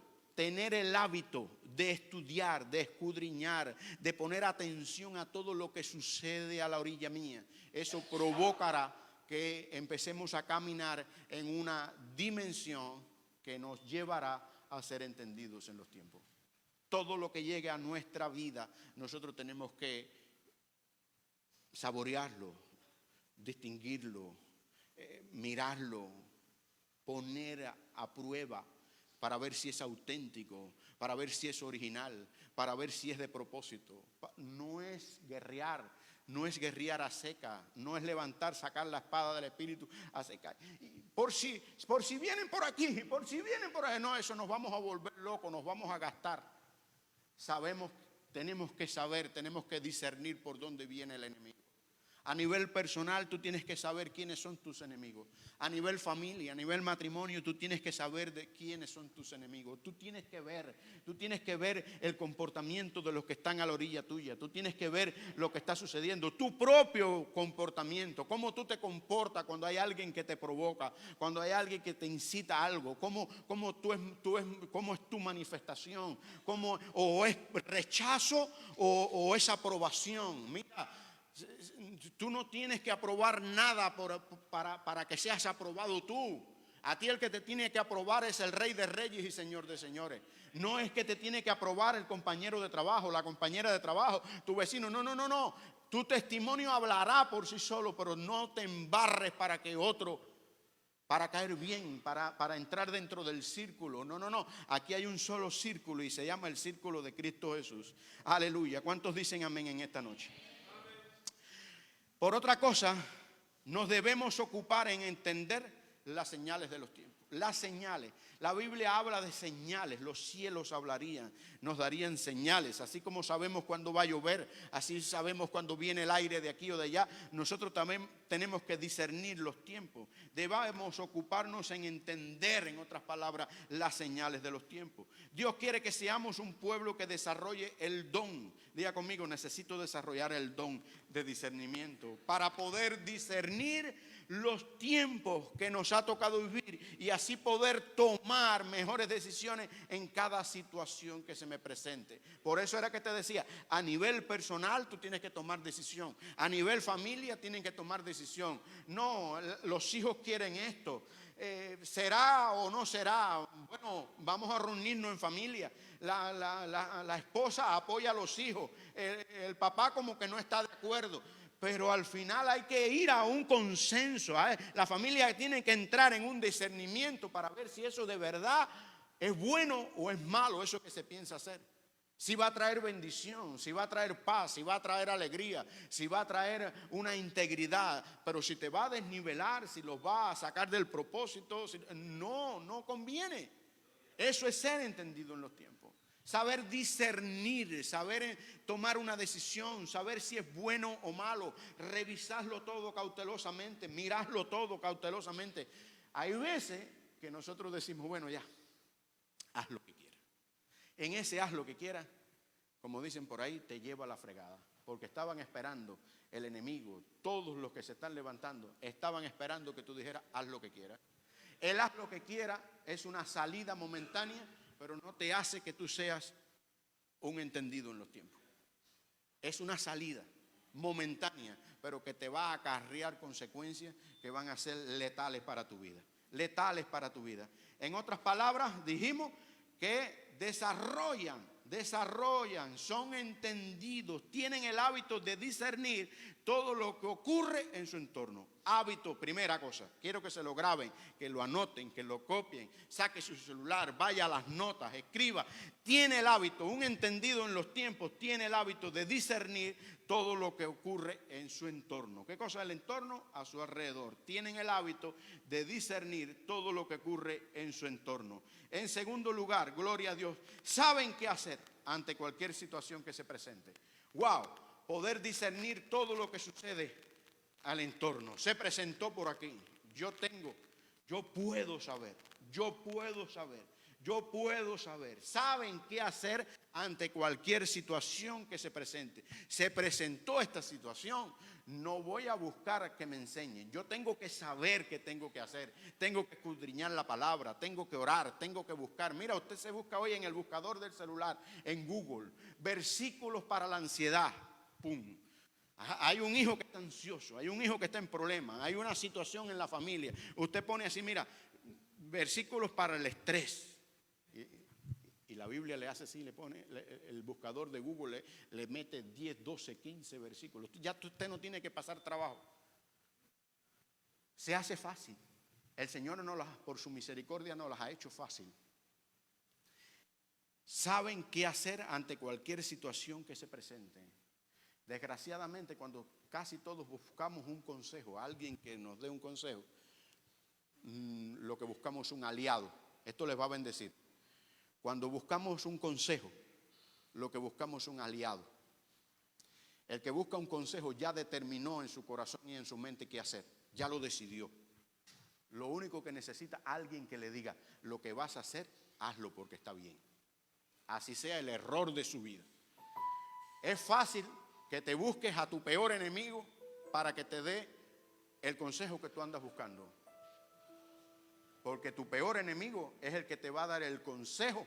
de estudiar, de escudriñar, de poner atención a todo lo que sucede a la orilla mía. Eso provocará que empecemos a caminar en una dimensión que nos llevará a ser entendidos en los tiempos. Todo lo que llegue a nuestra vida, nosotros tenemos que saborearlo, distinguirlo, mirarlo, poner a prueba para ver si es auténtico, para ver si es original, para ver si es de propósito. No es guerrear a seca, no es levantar, sacar la espada del Espíritu a seca. Por si vienen por aquí, por si vienen por ahí, no, eso nos vamos a volver locos, nos vamos a gastar. Tenemos que discernir por dónde viene el enemigo. A nivel personal, tú tienes que saber quiénes son tus enemigos. A nivel familia, a nivel matrimonio, tú tienes que saber de quiénes son tus enemigos. Tú tienes que ver el comportamiento de los que están a la orilla tuya. Tú tienes que ver lo que está sucediendo, tu propio comportamiento, cómo tú te comportas cuando hay alguien que te provoca, cuando hay alguien que te incita a algo, cómo es tu manifestación, o es rechazo o es aprobación. Mira, tú no tienes que aprobar nada para que seas aprobado tú. A ti el que te tiene que aprobar es el Rey de Reyes y Señor de Señores. No es que te tiene que aprobar el compañero de trabajo, la compañera de trabajo, tu vecino. No. Tu testimonio hablará por sí solo, pero no te embarres para caer bien, para entrar dentro del círculo. No. Aquí hay un solo círculo y se llama el círculo de Cristo Jesús. Aleluya. ¿Cuántos dicen amén en esta noche? Por otra cosa, nos debemos ocupar en entender las señales de los tiempos. Las señales. La Biblia habla de señales. Los cielos hablarían, nos darían señales. Así como sabemos cuándo va a llover, así sabemos cuándo viene el aire de aquí o de allá. Nosotros también tenemos que discernir los tiempos. Debemos ocuparnos en entender, en otras palabras, las señales de los tiempos. Dios quiere que seamos un pueblo que desarrolle el don. Diga conmigo, necesito desarrollar el don de discernimiento para poder discernir los tiempos que nos ha tocado vivir y así poder tomar mejores decisiones en cada situación que se me presente. Por eso era que te decía, a nivel personal tú tienes que tomar decisión, a nivel familia tienen que tomar decisión. No, los hijos quieren esto, ¿será o no será? Bueno, vamos a reunirnos en familia. La esposa apoya a los hijos, el papá como que no está de acuerdo. Pero al final hay que ir a un consenso. La familia tiene que entrar en un discernimiento para ver si eso de verdad es bueno o es malo, eso que se piensa hacer. Si va a traer bendición, si va a traer paz, si va a traer alegría, si va a traer una integridad. Pero si te va a desnivelar, si los va a sacar del propósito, no conviene. Eso es ser entendido en los tiempos. Saber discernir, saber tomar una decisión, saber si es bueno o malo, revisarlo todo cautelosamente, mirarlo todo cautelosamente. Hay veces que nosotros decimos, bueno, ya, haz lo que quieras. En ese haz lo que quieras, como dicen por ahí, te lleva a la fregada. Porque estaban esperando el enemigo, todos los que se están levantando, estaban esperando que tú dijeras, haz lo que quieras. El haz lo que quieras es una salida momentánea, pero no te hace que tú seas un entendido en los tiempos. Es una salida momentánea, pero que te va a acarrear consecuencias que van a ser letales para tu vida. Letales para tu vida. En otras palabras, dijimos que desarrollan, son entendidos, tienen el hábito de discernir todo lo que ocurre en su entorno. Hábito, primera cosa, quiero que se lo graben, que lo anoten, que lo copien, saque su celular, vaya a las notas, escriba. Tiene el hábito, un entendido en los tiempos, tiene el hábito de discernir todo lo que ocurre en su entorno. ¿Qué cosa es el entorno? A su alrededor. Tienen el hábito de discernir todo lo que ocurre en su entorno. En segundo lugar, gloria a Dios, saben qué hacer ante cualquier situación que se presente. ¡Wow! Poder discernir todo lo que sucede al entorno. Se presentó por aquí. Yo puedo saber. Saben qué hacer ante cualquier situación que se presente. Se presentó esta situación. No voy a buscar que me enseñen. Yo tengo que saber qué tengo que hacer. Tengo que escudriñar la palabra. Tengo que orar. Tengo que buscar. Mira, usted se busca hoy en el buscador del celular, en Google, versículos para la ansiedad. ¡Pum! Hay un hijo que está ansioso. Hay un hijo que está en problemas. Hay una situación en la familia. Usted pone así, mira, versículos para el estrés. Y la Biblia le hace así, le pone, el buscador de Google le mete 10, 12, 15 versículos. Ya usted no tiene que pasar trabajo. Se hace fácil. El Señor por su misericordia nos las ha hecho fácil. Saben qué hacer ante cualquier situación que se presente. Desgraciadamente, cuando casi todos buscamos un consejo, alguien que nos dé un consejo, lo que buscamos es un aliado. Esto les va a bendecir. Cuando buscamos un consejo, lo que buscamos es un aliado. El que busca un consejo ya determinó en su corazón y en su mente qué hacer. Ya lo decidió. Lo único que necesita alguien que le diga, lo que vas a hacer, hazlo porque está bien. Así sea el error de su vida. Es fácil que te busques a tu peor enemigo para que te dé el consejo que tú andas buscando. Porque tu peor enemigo es el que te va a dar el consejo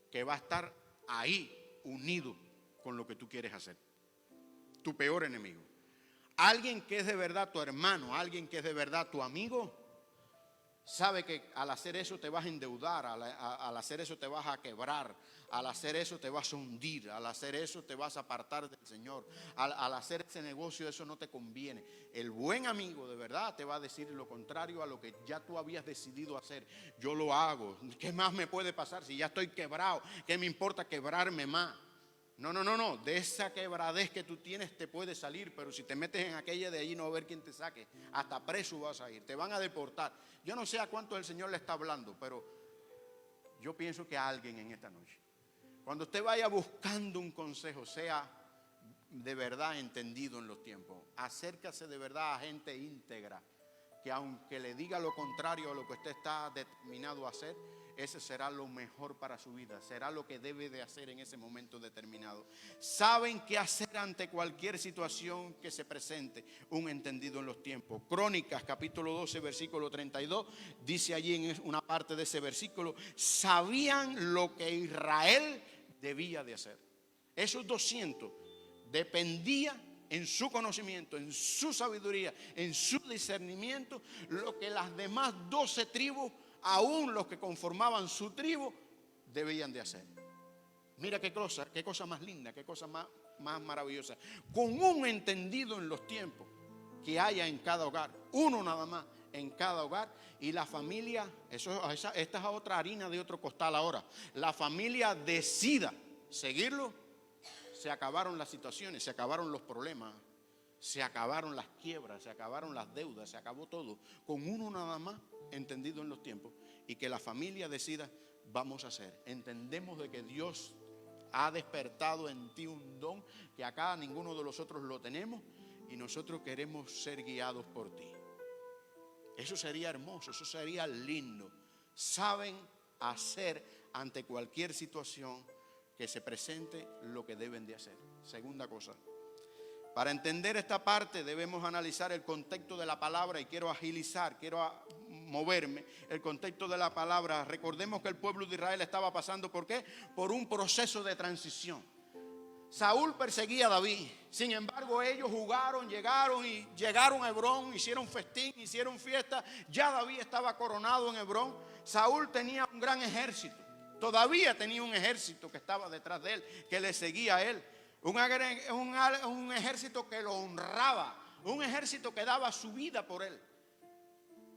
que va a estar ahí unido con lo que tú quieres hacer. Tu peor enemigo. Alguien que es de verdad tu hermano, alguien que es de verdad tu amigo, sabe que al hacer eso te vas a endeudar, al hacer eso te vas a quebrar, al hacer eso te vas a hundir, al hacer eso te vas a apartar del Señor, al hacer ese negocio eso no te conviene. El buen amigo de verdad te va a decir lo contrario a lo que ya tú habías decidido hacer. Yo lo hago, ¿qué más me puede pasar si ya estoy quebrado? ¿Qué me importa quebrarme más? No, de esa quebradez que tú tienes te puedes salir, pero si te metes en aquella de allí no va a haber quien te saque, hasta preso vas a ir, te van a deportar. Yo no sé a cuánto el Señor le está hablando, pero yo pienso que a alguien en esta noche. Cuando usted vaya buscando un consejo, sea de verdad entendido en los tiempos, acércase de verdad a gente íntegra, que aunque le diga lo contrario a lo que usted está determinado a hacer, ese será lo mejor para su vida, será lo que debe de hacer en ese momento determinado. Saben qué hacer ante cualquier situación que se presente, un entendido en los tiempos. Crónicas capítulo 12 versículo 32 dice allí en una parte de ese versículo, sabían lo que Israel debía de hacer. Esos 200 dependía en su conocimiento, en su sabiduría, en su discernimiento, lo que las demás 12 tribus, aún los que conformaban su tribu, debían de hacer. Mira qué cosa más linda, qué cosa más maravillosa. Con un entendido en los tiempos que haya en cada hogar, uno nada más en cada hogar, y la familia, esta es otra harina de otro costal ahora, la familia decida seguirlo, se acabaron las situaciones, se acabaron los problemas, se acabaron las quiebras, se acabaron las deudas, se acabó todo, con uno nada más entendido en los tiempos, y que la familia decida, vamos a hacer. Entendemos de que Dios ha despertado en ti un don que acá ninguno de nosotros lo tenemos, y nosotros queremos ser guiados por ti. Eso sería hermoso, eso sería lindo. Saben hacer ante cualquier situación que se presente lo que deben de hacer. Segunda cosa, para entender esta parte debemos analizar el contexto de la palabra, y quiero agilizar, quiero moverme. El contexto de la palabra, recordemos que el pueblo de Israel estaba pasando, ¿por qué? Por un proceso de transición. Saúl perseguía a David, sin embargo ellos llegaron a Hebrón, hicieron festín, hicieron fiesta, ya David estaba coronado en Hebrón. Saúl tenía un gran ejército, todavía tenía un ejército que estaba detrás de él, que le seguía a él. Un ejército que lo honraba, un ejército que daba su vida por él,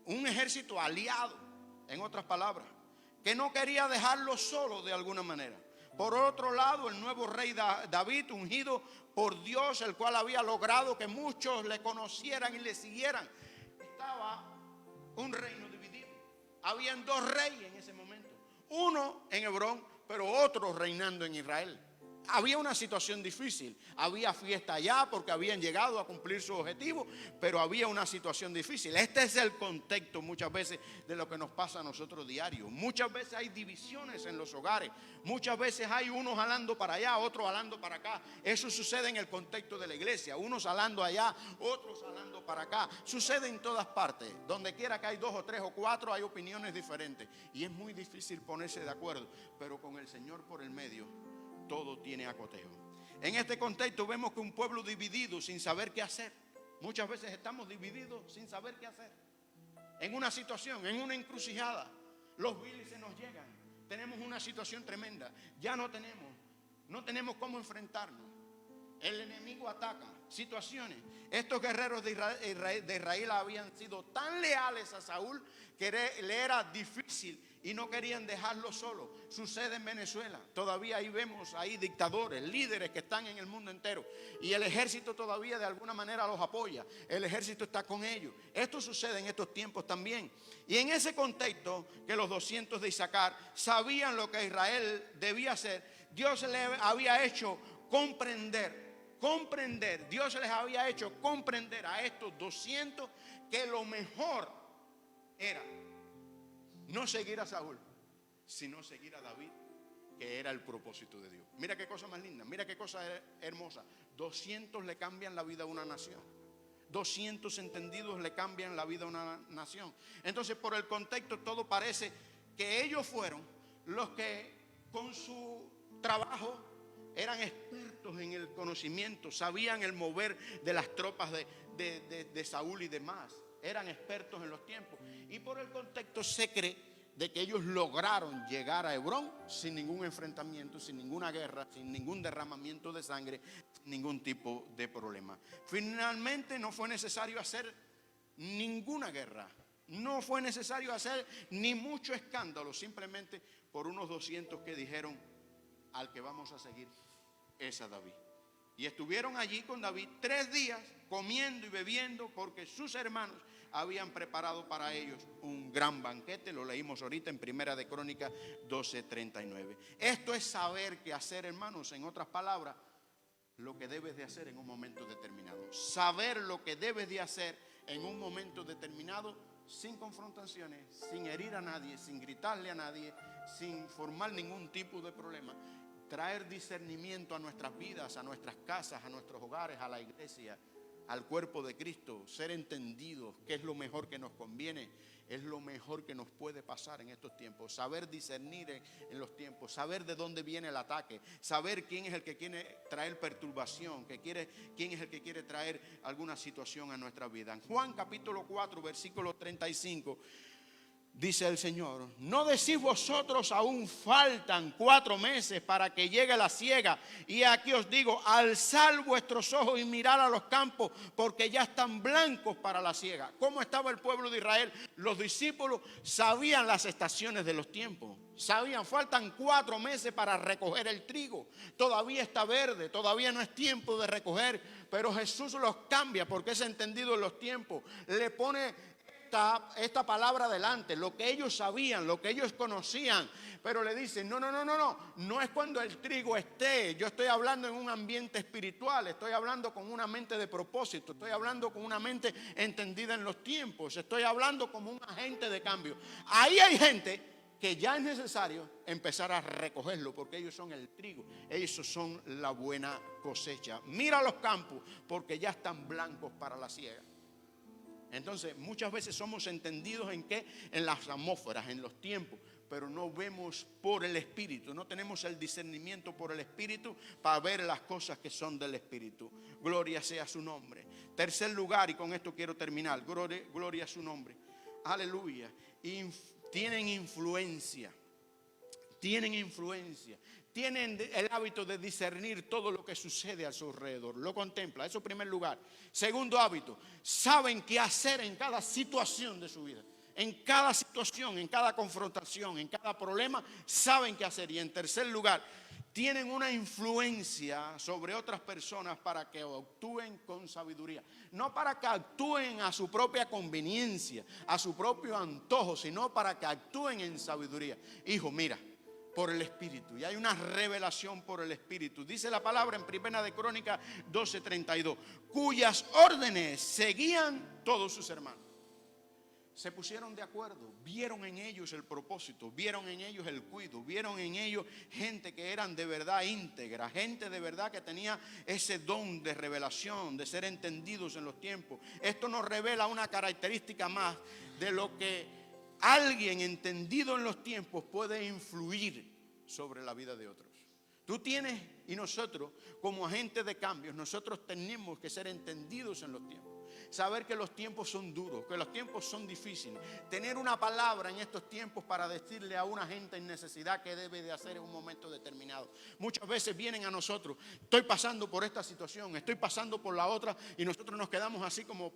un ejército aliado, en otras palabras, que no quería dejarlo solo de alguna manera. Por otro lado, el nuevo rey David, ungido por Dios, el cual había logrado que muchos le conocieran y le siguieran, estaba un reino dividido. Habían dos reyes en ese momento, uno en Hebrón, pero otro reinando en Israel. había una situación difícil. Había fiesta allá porque habían llegado a cumplir su objetivo, pero había una situación difícil. Este es el contexto muchas veces de lo que nos pasa a nosotros diario. Muchas veces hay divisiones en los hogares. Muchas veces hay unos jalando para allá, otros jalando para acá. Eso sucede en el contexto de la iglesia. Unos jalando allá, otros jalando para acá. Sucede en todas partes. Donde quiera que hay 2 o 3 o 4 hay opiniones diferentes. Y es muy difícil ponerse de acuerdo. Pero con el Señor por el medio, todo tiene acoteo. En este contexto vemos que un pueblo dividido sin saber qué hacer. Muchas veces estamos divididos sin saber qué hacer. En una situación, en una encrucijada, los viles se nos llegan. Tenemos una situación tremenda. Ya no tenemos cómo enfrentarnos. El enemigo ataca situaciones. Estos guerreros de Israel habían sido tan leales a Saúl que le era difícil y no querían dejarlo solo. Sucede en Venezuela. Todavía ahí vemos ahí dictadores, líderes que están en el mundo entero. Y el ejército todavía de alguna manera los apoya. El ejército está con ellos. Esto sucede en estos tiempos también. Y en ese contexto que los 200 de Isaacar sabían lo que Israel debía hacer, Dios le había hecho comprender, Dios les había hecho comprender a estos 200 que lo mejor era no seguir a Saúl, sino seguir a David, que era el propósito de Dios. Mira qué cosa más linda, mira qué cosa hermosa. 200 le cambian la vida a una nación. 200 entendidos le cambian la vida a una nación. Entonces, por el contexto, todo parece que ellos fueron los que con su trabajo eran expertos en el conocimiento, sabían el mover de las tropas de Saúl y demás. Eran expertos en los tiempos. Y por el contexto se cree de que ellos lograron llegar a Hebrón sin ningún enfrentamiento, sin ninguna guerra, sin ningún derramamiento de sangre, sin ningún tipo de problema. Finalmente no fue necesario hacer ninguna guerra. No fue necesario hacer ni mucho escándalo, simplemente por unos 200 que dijeron: al que vamos a seguir es a David. Y estuvieron allí con David 3 días comiendo y bebiendo porque sus hermanos habían preparado para ellos un gran banquete. Lo leímos ahorita en Primera de Crónicas 12:39. Esto es saber qué hacer, hermanos. En otras palabras, lo que debes de hacer en un momento determinado. Saber lo que debes de hacer en un momento determinado, sin confrontaciones, sin herir a nadie, sin gritarle a nadie, sin formar ningún tipo de problema. Traer discernimiento a nuestras vidas, a nuestras casas, a nuestros hogares, a la iglesia, al cuerpo de Cristo. Ser entendidos, qué es lo mejor que nos conviene, es lo mejor que nos puede pasar en estos tiempos. Saber discernir en los tiempos, saber de dónde viene el ataque, saber quién es el que quiere traer perturbación, quién es el que quiere traer alguna situación a nuestra vida. En Juan capítulo 4, versículo 35, dice el Señor: ¿no decís vosotros aún faltan 4 meses para que llegue la siega? Y aquí os digo, alzad vuestros ojos y mirad a los campos, porque ya están blancos para la siega. ¿Cómo estaba el pueblo de Israel? Los discípulos sabían las estaciones de los tiempos. Sabían, faltan 4 meses para recoger el trigo. Todavía está verde, todavía no es tiempo de recoger. Pero Jesús los cambia porque es entendido en los tiempos. Le pone esta palabra adelante, lo que ellos sabían, lo que ellos conocían, pero le dicen: no es cuando el trigo esté. Yo estoy hablando en un ambiente espiritual, estoy hablando con una mente de propósito, estoy hablando con una mente entendida en los tiempos, estoy hablando como un agente de cambio. Ahí hay gente que ya es necesario empezar a recogerlo, porque ellos son el trigo, ellos son la buena cosecha. Mira los campos, porque ya están blancos para la siega. Entonces, muchas veces somos entendidos en qué, en las atmósferas, en los tiempos, pero no vemos por el Espíritu, no tenemos el discernimiento por el Espíritu para ver las cosas que son del Espíritu. Gloria sea su nombre. Tercer lugar, y con esto quiero terminar, gloria a su nombre. Aleluya. Tienen influencia. Tienen el hábito de discernir todo lo que sucede a su alrededor. Lo contempla, eso en primer lugar. Segundo hábito, saben qué hacer en cada situación de su vida. En cada situación, en cada confrontación, en cada problema, saben qué hacer. Y en tercer lugar, tienen una influencia sobre otras personas para que actúen con sabiduría. No para que actúen a su propia conveniencia, a su propio antojo, sino para que actúen en sabiduría. Hijo, mira, por el Espíritu, y hay una revelación por el Espíritu. Dice la palabra en Primera de Crónicas 12:32, cuyas órdenes seguían todos sus hermanos. Se pusieron de acuerdo, vieron en ellos el propósito, vieron en ellos el cuidado, vieron en ellos gente que eran de verdad íntegra, gente de verdad que tenía ese don de revelación, de ser entendidos en los tiempos. Esto nos revela una característica más de lo que alguien entendido en los tiempos puede influir sobre la vida de otros. Tú tienes, y nosotros como agentes de cambios, nosotros tenemos que ser entendidos en los tiempos. Saber que los tiempos son duros, que los tiempos son difíciles. Tener una palabra en estos tiempos para decirle a una gente en necesidad qué debe de hacer en un momento determinado. Muchas veces vienen a nosotros, estoy pasando por esta situación, estoy pasando por la otra, y nosotros nos quedamos así como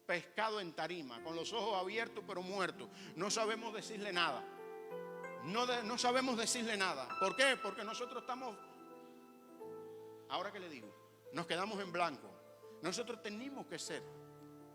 pescado en tarima, con los ojos abiertos pero muertos. No sabemos decirle nada. No sabemos decirle nada. ¿Por qué? Porque nosotros estamos, ahora que le digo, nos quedamos en blanco. Nosotros tenemos que ser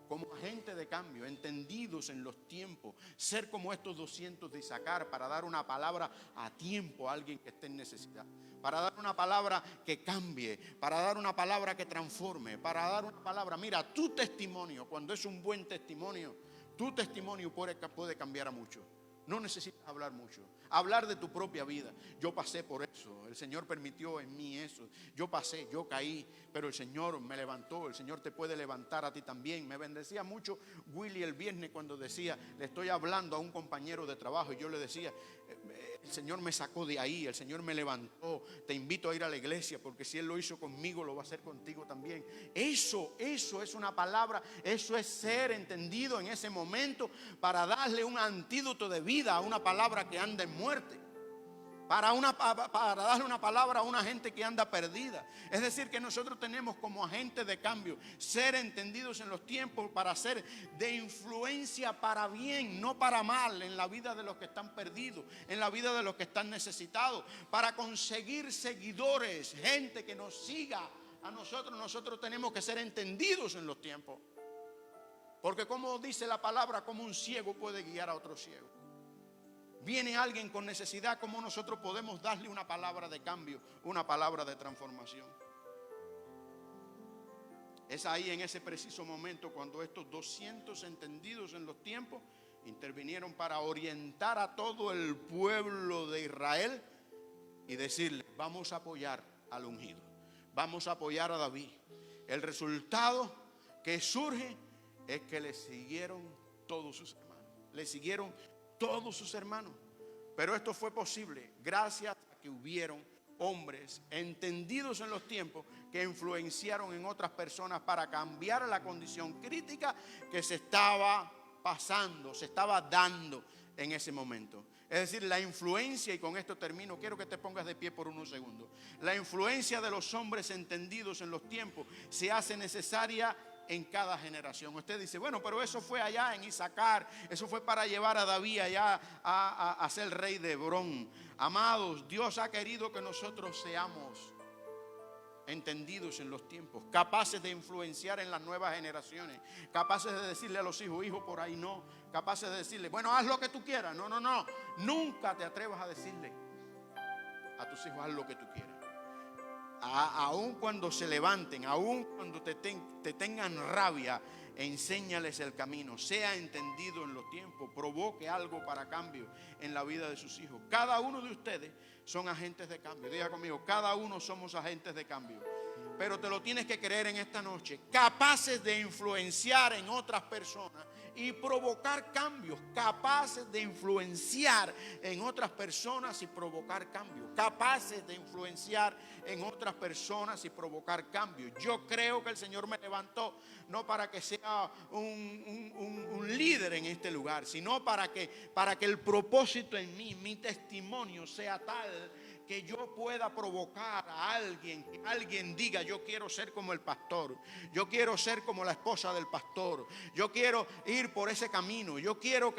como agentes de cambio, entendidos en los tiempos, ser como estos 200 de Isaacar, para dar una palabra a tiempo a alguien que esté en necesidad, para dar una palabra que cambie, para dar una palabra que transforme, para dar una palabra. Mira, tu testimonio, cuando es un buen testimonio, tu testimonio puede cambiar a muchos. No necesitas hablar mucho. Hablar de tu propia vida. Yo pasé por eso. El Señor permitió en mí eso. Yo pasé, yo caí, pero el Señor me levantó. El Señor te puede levantar a ti también. Me bendecía mucho Willy el viernes cuando decía, le estoy hablando a un compañero de trabajo, y yo le decía, el Señor me sacó de ahí, el Señor me levantó. Te invito a ir a la iglesia, porque si Él lo hizo conmigo, lo va a hacer contigo también. Eso es una palabra. Eso es ser entendido en ese momento, para darle un antídoto de vida a una palabra que anda en muerte, para darle una palabra a una gente que anda perdida. Es decir, que nosotros tenemos como agentes de cambio ser entendidos en los tiempos, para ser de influencia para bien, no para mal, en la vida de los que están perdidos, en la vida de los que están necesitados, para conseguir seguidores, gente que nos siga a nosotros. Nosotros tenemos que ser entendidos en los tiempos, porque como dice la palabra, como un ciego puede guiar a otro ciego. Viene alguien con necesidad, ¿cómo nosotros podemos darle una palabra de cambio, una palabra de transformación? Es ahí, en ese preciso momento, cuando estos 200 entendidos en los tiempos intervinieron para orientar a todo el pueblo de Israel y decirle, vamos a apoyar al ungido, vamos a apoyar a David. El resultado que surge es que le siguieron todos sus hermanos, le siguieron todos sus hermanos. Pero esto fue posible gracias a que hubieron hombres entendidos en los tiempos que influenciaron en otras personas para cambiar la condición crítica que se estaba pasando, se estaba dando en ese momento. Es decir, la influencia, y con esto termino, quiero que te pongas de pie por unos segundos. La influencia de los hombres entendidos en los tiempos se hace necesaria en cada generación. Usted dice, bueno, pero eso fue allá en Isaacar, eso fue para llevar a David allá a ser rey de Hebrón. Amados, Dios ha querido que nosotros seamos entendidos en los tiempos, capaces de influenciar en las nuevas generaciones, capaces de decirle a los hijos, hijo, por ahí no, capaces de decirle, bueno, haz lo que tú quieras. No, nunca te atrevas a decirle a tus hijos, haz lo que tú quieras. Aun cuando se levanten, aun cuando te tengan rabia, enséñales el camino. Sea entendido en los tiempos, provoque algo para cambio en la vida de sus hijos. Cada uno de ustedes son agentes de cambio. Diga conmigo, cada uno somos agentes de cambio. Pero te lo tienes que creer en esta noche, capaces de influenciar en otras personas y provocar cambios, capaces de influenciar en otras personas y provocar cambios, capaces de influenciar en otras personas y provocar cambios. Yo creo que el Señor me levantó no para que sea un líder en este lugar, sino para que el propósito en mí, mi testimonio sea tal que yo pueda provocar a alguien, que alguien diga, yo quiero ser como el pastor, yo quiero ser como la esposa del pastor, yo quiero ir por ese camino, yo quiero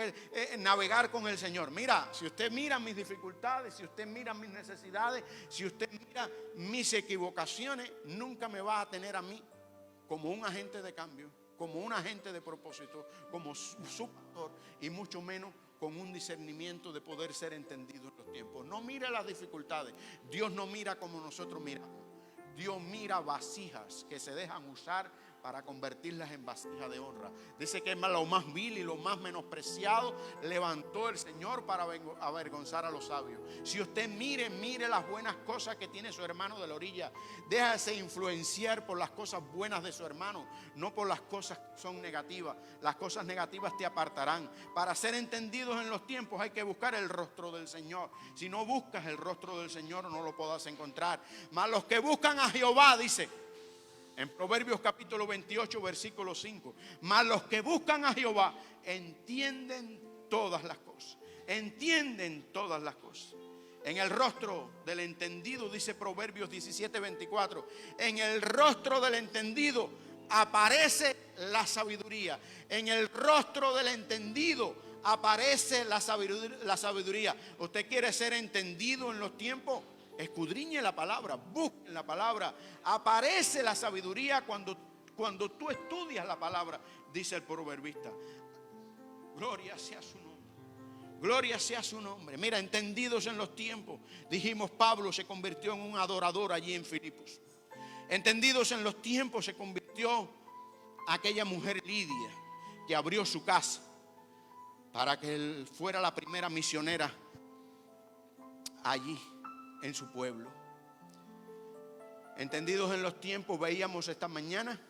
navegar con el Señor. Mira, si usted mira mis dificultades, si usted mira mis necesidades, si usted mira mis equivocaciones, nunca me va a tener a mí como un agente de cambio, como un agente de propósito, como su pastor, y mucho menos con un discernimiento de poder ser entendido en los tiempos. No mire las dificultades. Dios no mira como nosotros miramos. Dios mira vasijas que se dejan usar para convertirlas en vasijas de honra. Dice que lo más vil y lo más menospreciado levantó el Señor para avergonzar a los sabios. Si usted mire las buenas cosas que tiene su hermano de la orilla. Déjase influenciar por las cosas buenas de su hermano, no por las cosas que son negativas. Las cosas negativas te apartarán. Para ser entendidos en los tiempos hay que buscar el rostro del Señor. Si no buscas el rostro del Señor, no lo podrás encontrar. Mas los que buscan a Jehová, dice en Proverbios capítulo 28, versículo 5. Mas los que buscan a Jehová entienden todas las cosas. Entienden todas las cosas. En el rostro del entendido, dice Proverbios 17, 24. En el rostro del entendido aparece la sabiduría. En el rostro del entendido aparece la sabiduría. ¿Usted quiere ser entendido en los tiempos? Escudriñe la palabra, busque la palabra. Aparece la sabiduría cuando tú estudias la palabra, dice el proverbista. Gloria sea su nombre. Gloria sea su nombre. Mira, entendidos en los tiempos. Dijimos, Pablo se convirtió en un adorador allí en Filipos. Entendidos en los tiempos se convirtió aquella mujer Lidia que abrió su casa para que él fuera la primera misionera allí en su pueblo. Entendidos en los tiempos, veíamos esta mañana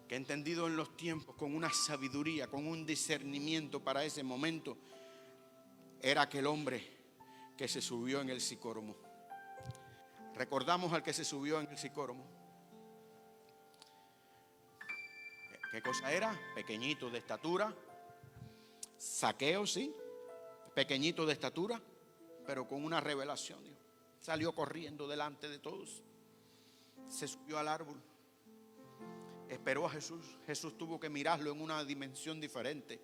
que entendidos en los tiempos, con una sabiduría, con un discernimiento para ese momento, era aquel hombre que se subió en el sicóromo. Recordamos al que se subió en el sicóromo. ¿Qué cosa era? Pequeñito de estatura. Zaqueo, sí, pequeñito de estatura, pero con una revelación. Salió corriendo delante de todos. Se subió al árbol. Esperó a Jesús. Jesús tuvo que mirarlo en una dimensión diferente.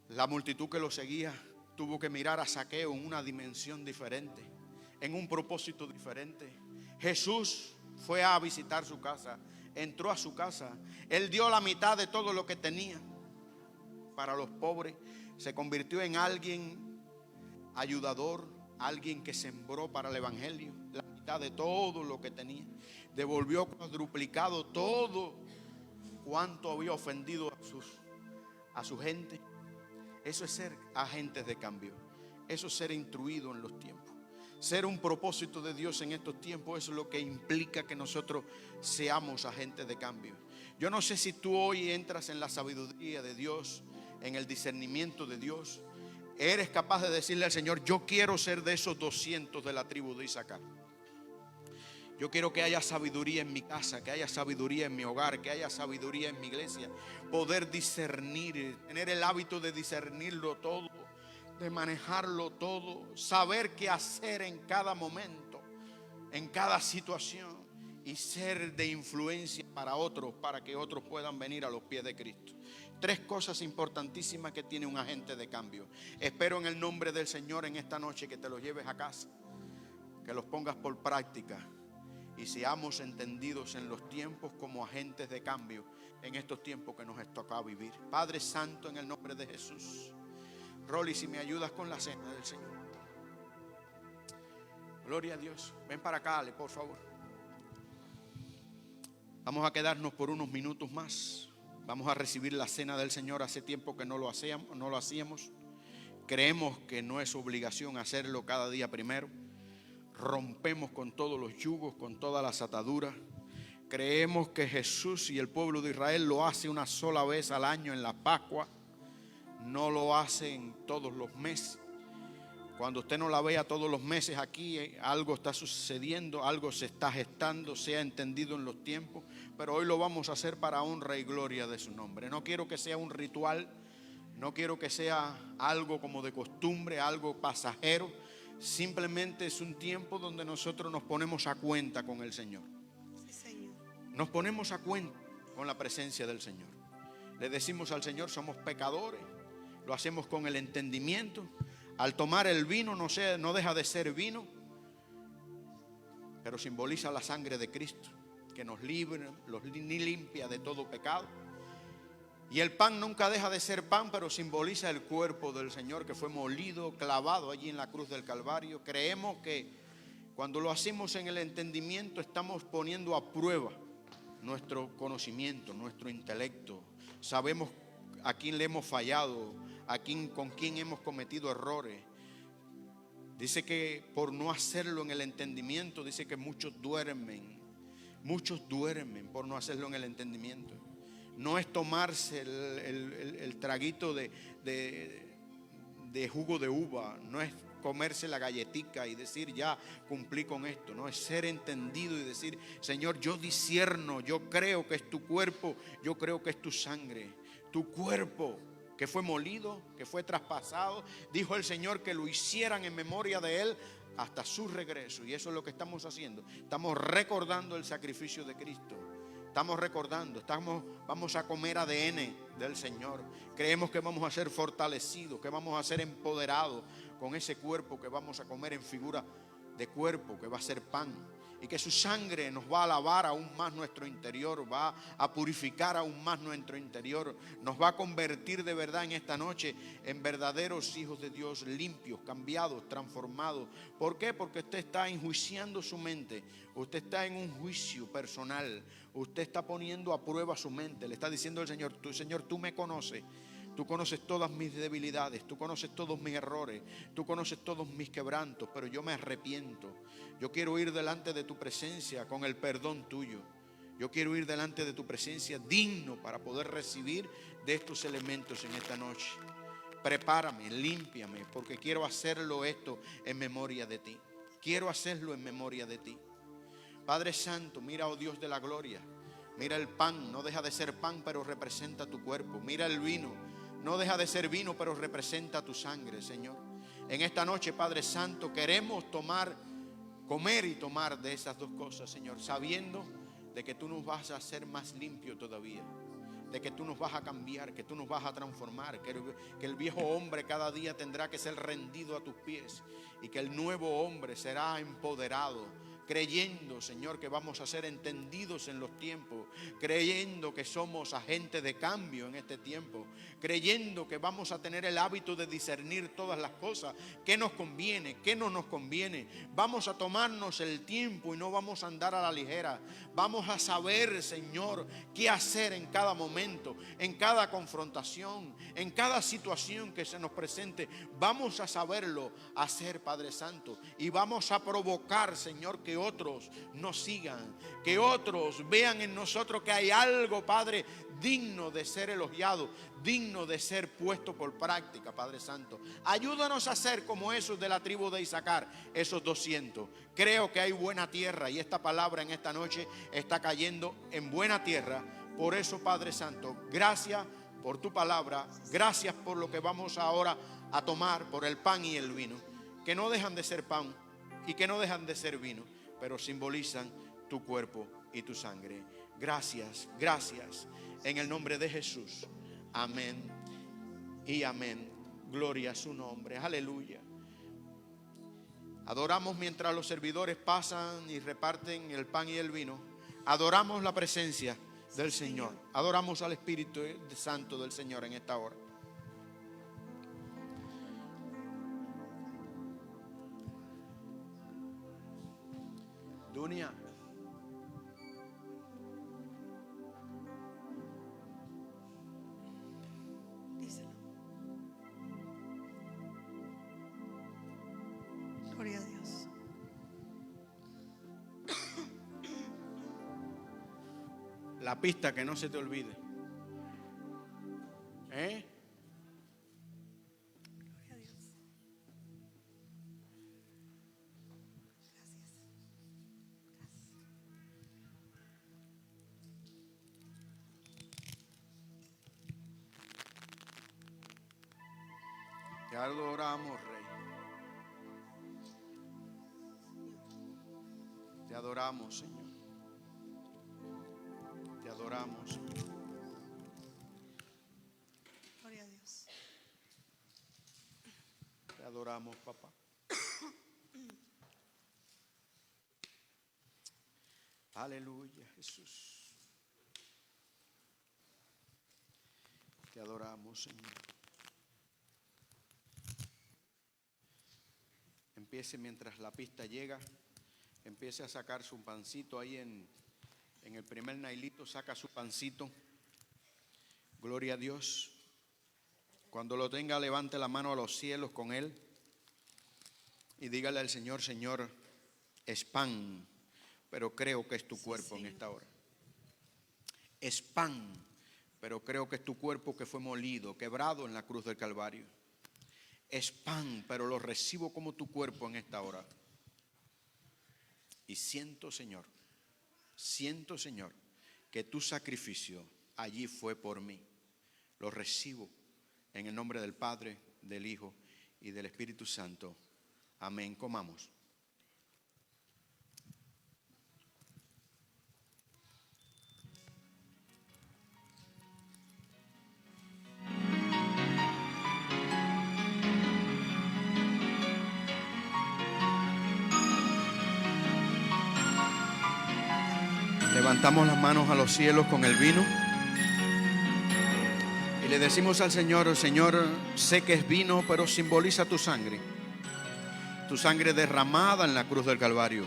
La multitud que lo seguía tuvo que mirar a Zaqueo en una dimensión diferente, en un propósito diferente. Jesús fue a visitar su casa. Entró a su casa. Él dio la mitad de todo lo que tenía para los pobres. Se convirtió en alguien ayudador, alguien que sembró para el evangelio la mitad de todo lo que tenía. Devolvió cuadruplicado todo cuanto había ofendido a su gente. Eso es ser agentes de cambio. Eso es ser instruido en los tiempos. Ser un propósito de Dios en estos tiempos, eso es lo que implica que nosotros seamos agentes de cambio. Yo no sé si tú hoy entras en la sabiduría de Dios, en el discernimiento de Dios. Eres capaz de decirle al Señor, yo quiero ser de esos 200 de la tribu de Isaacar. Yo quiero que haya sabiduría en mi casa, que haya sabiduría en mi hogar, que haya sabiduría en mi iglesia. Poder discernir, tener el hábito de discernirlo todo, de manejarlo todo, saber qué hacer en cada momento, en cada situación, y ser de influencia para otros, para que otros puedan venir a los pies de Cristo. 3 cosas importantísimas que tiene un agente de cambio. Espero en el nombre del Señor en esta noche que te los lleves a casa, que los pongas por práctica y seamos entendidos en los tiempos como agentes de cambio en estos tiempos que nos toca vivir. Padre Santo, en el nombre de Jesús. Rolly, si me ayudas con la cena del Señor. Gloria a Dios. Ven para acá, Ale, por favor. Vamos a quedarnos por unos minutos más. Vamos a recibir la cena del Señor. Hace tiempo que no lo hacíamos. Creemos que no es obligación hacerlo cada día primero. Rompemos con todos los yugos, con todas las ataduras. Creemos que Jesús y el pueblo de Israel lo hace una sola vez al año en la Pascua. No lo hacen todos los meses. Cuando usted no la vea todos los meses aquí, algo está sucediendo, algo se está gestando, sea entendido en los tiempos. Pero hoy lo vamos a hacer para honra y gloria de su nombre. No quiero que sea un ritual, no quiero que sea algo como de costumbre, algo pasajero. Simplemente es un tiempo donde nosotros nos ponemos a cuenta con el Señor. Sí, Señor. Nos ponemos a cuenta con la presencia del Señor. Le decimos al Señor, somos pecadores. Lo hacemos con el entendimiento. Al tomar el vino no deja de ser vino, pero simboliza la sangre de Cristo, que nos limpia de todo pecado. Y el pan nunca deja de ser pan, pero simboliza el cuerpo del Señor que fue molido, clavado allí en la cruz del Calvario. Creemos que cuando lo hacemos en el entendimiento estamos poniendo a prueba nuestro conocimiento, nuestro intelecto. Sabemos a quién le hemos fallado, con quién hemos cometido errores. Dice que por no hacerlo en el entendimiento, dice que muchos duermen por no hacerlo en el entendimiento. No es tomarse el traguito de jugo de uva, no es comerse la galletica y decir ya cumplí con esto. No, es ser entendido y decir: Señor, yo discierno, yo creo que es tu cuerpo, yo creo que es tu sangre, tu cuerpo que fue molido, que fue traspasado. Dijo el Señor que lo hicieran en memoria de Él hasta su regreso, y eso es lo que estamos haciendo. Estamos recordando el sacrificio de Cristo. Estamos recordando, vamos a comer ADN del Señor. Creemos que vamos a ser fortalecidos, que vamos a ser empoderados con ese cuerpo que vamos a comer en figura de cuerpo, que va a ser pan. Y que su sangre nos va a lavar aún más nuestro interior, va a purificar aún más nuestro interior. Nos va a convertir de verdad en esta noche en verdaderos hijos de Dios, limpios, cambiados, transformados. ¿Por qué? Porque usted está enjuiciando su mente. Usted está en un juicio personal. Usted está poniendo a prueba su mente. Le está diciendo al Señor: Señor, tú me conoces. Tú conoces todas mis debilidades, tú conoces todos mis errores, tú conoces todos mis quebrantos, pero yo me arrepiento. Yo quiero ir delante de tu presencia con el perdón tuyo. Yo quiero ir delante de tu presencia digno para poder recibir de estos elementos en esta noche. Prepárame, límpiame, porque quiero hacerlo esto en memoria de ti. Quiero hacerlo en memoria de ti. Padre Santo, mira, oh Dios de la gloria. Mira el pan, no deja de ser pan, pero representa tu cuerpo. Mira el vino. No deja de ser vino, pero representa tu sangre, Señor. En esta noche, Padre Santo, queremos comer y tomar de esas dos cosas, Señor, sabiendo de que tú nos vas a hacer más limpio todavía, de que tú nos vas a cambiar, que tú nos vas a transformar, que el viejo hombre cada día tendrá que ser rendido a tus pies y que el nuevo hombre será empoderado, creyendo, Señor, que vamos a ser entendidos en los tiempos, creyendo que somos agentes de cambio en este tiempo, creyendo que vamos a tener el hábito de discernir todas las cosas, qué nos conviene, qué no nos conviene. Vamos a tomarnos el tiempo y no vamos a andar a la ligera. Vamos a saber, Señor, qué hacer en cada momento, en cada confrontación, en cada situación que se nos presente. Vamos a saberlo hacer, Padre Santo, y vamos a provocar, Señor, que otros nos sigan, que otros vean en nosotros que hay algo, Padre, digno de ser elogiado, digno de ser puesto por práctica, Padre Santo. Ayúdanos a ser como esos de la tribu de Isaacar, esos 200. Creo que hay buena tierra y esta palabra en esta noche está cayendo en buena tierra. Por eso, Padre Santo, gracias por tu palabra, gracias por lo que vamos ahora a tomar, por el pan y el vino, que no dejan de ser pan y que no dejan de ser vino, pero simbolizan tu cuerpo y tu sangre. Gracias, gracias. En el nombre de Jesús. Amén y amén. Gloria a su nombre. Aleluya. Adoramos mientras los servidores pasan y reparten el pan y el vino. Adoramos la presencia del Señor. Adoramos al Espíritu Santo del Señor en esta hora. Dunia. Díselo. Gloria a Dios. La pista, que no se te olvide. Gloria a Dios. Gracias. Te adoramos, Rey. Te adoramos, Señor. Te adoramos, Señor. Gloria a Dios. Te adoramos, papá. Aleluya, Jesús. Te adoramos, Señor. Empiece mientras la pista llega, empiece a sacar su pancito ahí en el primer nailito, saca su pancito. Gloria a Dios. Cuando lo tenga, levante la mano a los cielos con él y dígale al Señor: Señor, es pan, pero creo que es tu cuerpo en esta hora. Es pan, pero creo que es tu cuerpo que fue molido, quebrado en la cruz del Calvario. Es pan, pero lo recibo como tu cuerpo en esta hora. Y siento, Señor, que tu sacrificio allí fue por mí. Lo recibo en el nombre del Padre, del Hijo y del Espíritu Santo. Amén. Comamos. Levantamos las manos a los cielos con el vino y le decimos al Señor: Señor, sé que es vino, pero simboliza tu sangre derramada en la cruz del Calvario,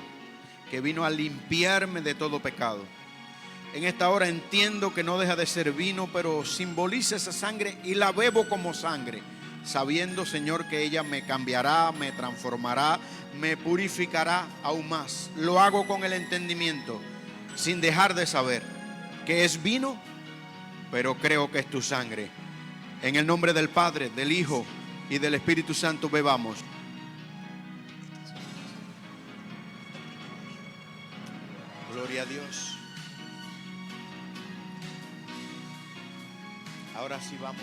que vino a limpiarme de todo pecado. En esta hora entiendo que no deja de ser vino, pero simboliza esa sangre y la bebo como sangre, sabiendo, Señor, que ella me cambiará, me transformará, me purificará aún más. Lo hago con el entendimiento, sin dejar de saber que es vino, pero creo que es tu sangre. En el nombre del Padre, del Hijo y del Espíritu Santo bebamos. Gloria a Dios. Ahora sí vamos.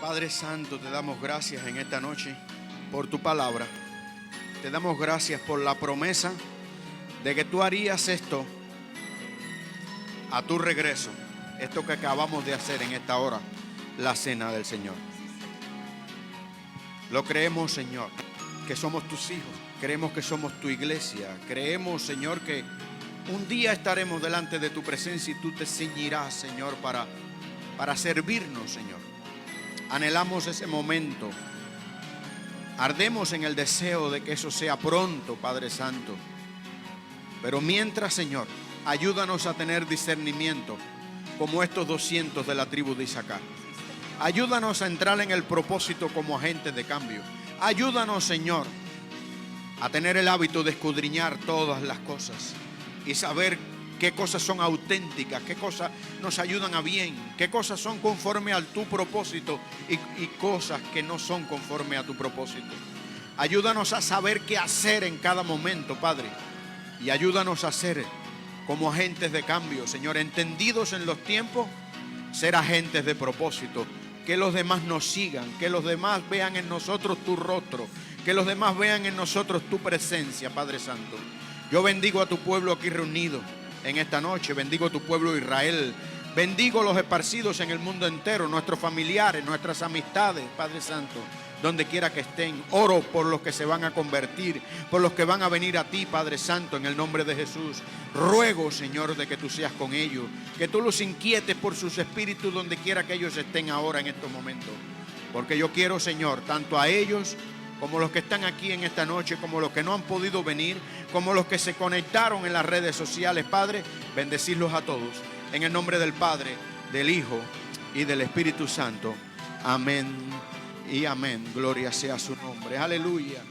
Padre Santo, te damos gracias en esta noche por tu palabra. Te damos gracias por la promesa de que tú harías esto a tu regreso. Esto que acabamos de hacer en esta hora, la cena del Señor. Lo creemos, Señor, que somos tus hijos. Creemos que somos tu iglesia. Creemos, Señor, que un día estaremos delante de tu presencia y tú te ceñirás, Señor, para servirnos, Señor. Anhelamos ese momento. Ardemos en el deseo de que eso sea pronto, Padre Santo. Pero mientras, Señor, ayúdanos a tener discernimiento como estos 200 de la tribu de Isaacar. Ayúdanos a entrar en el propósito como agentes de cambio. Ayúdanos, Señor, a tener el hábito de escudriñar todas las cosas y saber qué cosas son auténticas, qué cosas nos ayudan a bien, qué cosas son conforme a tu propósito y cosas que no son conforme a tu propósito. Ayúdanos a saber qué hacer en cada momento, Padre, y ayúdanos a ser como agentes de cambio, Señor, entendidos en los tiempos, ser agentes de propósito, que los demás nos sigan, que los demás vean en nosotros tu rostro, que los demás vean en nosotros tu presencia, Padre Santo. Yo bendigo a tu pueblo aquí reunido en esta noche, bendigo a tu pueblo Israel, bendigo a los esparcidos en el mundo entero, nuestros familiares, nuestras amistades, Padre Santo, donde quiera que estén. Oro por los que se van a convertir, por los que van a venir a ti, Padre Santo, en el nombre de Jesús. Ruego, Señor, de que tú seas con ellos, que tú los inquietes por sus espíritus donde quiera que ellos estén ahora en estos momentos. Porque yo quiero, Señor, tanto a ellos como los que están aquí en esta noche, como los que no han podido venir, como los que se conectaron en las redes sociales, Padre, bendecirlos a todos. En el nombre del Padre, del Hijo y del Espíritu Santo. Amén y amén. Gloria sea su nombre. Aleluya.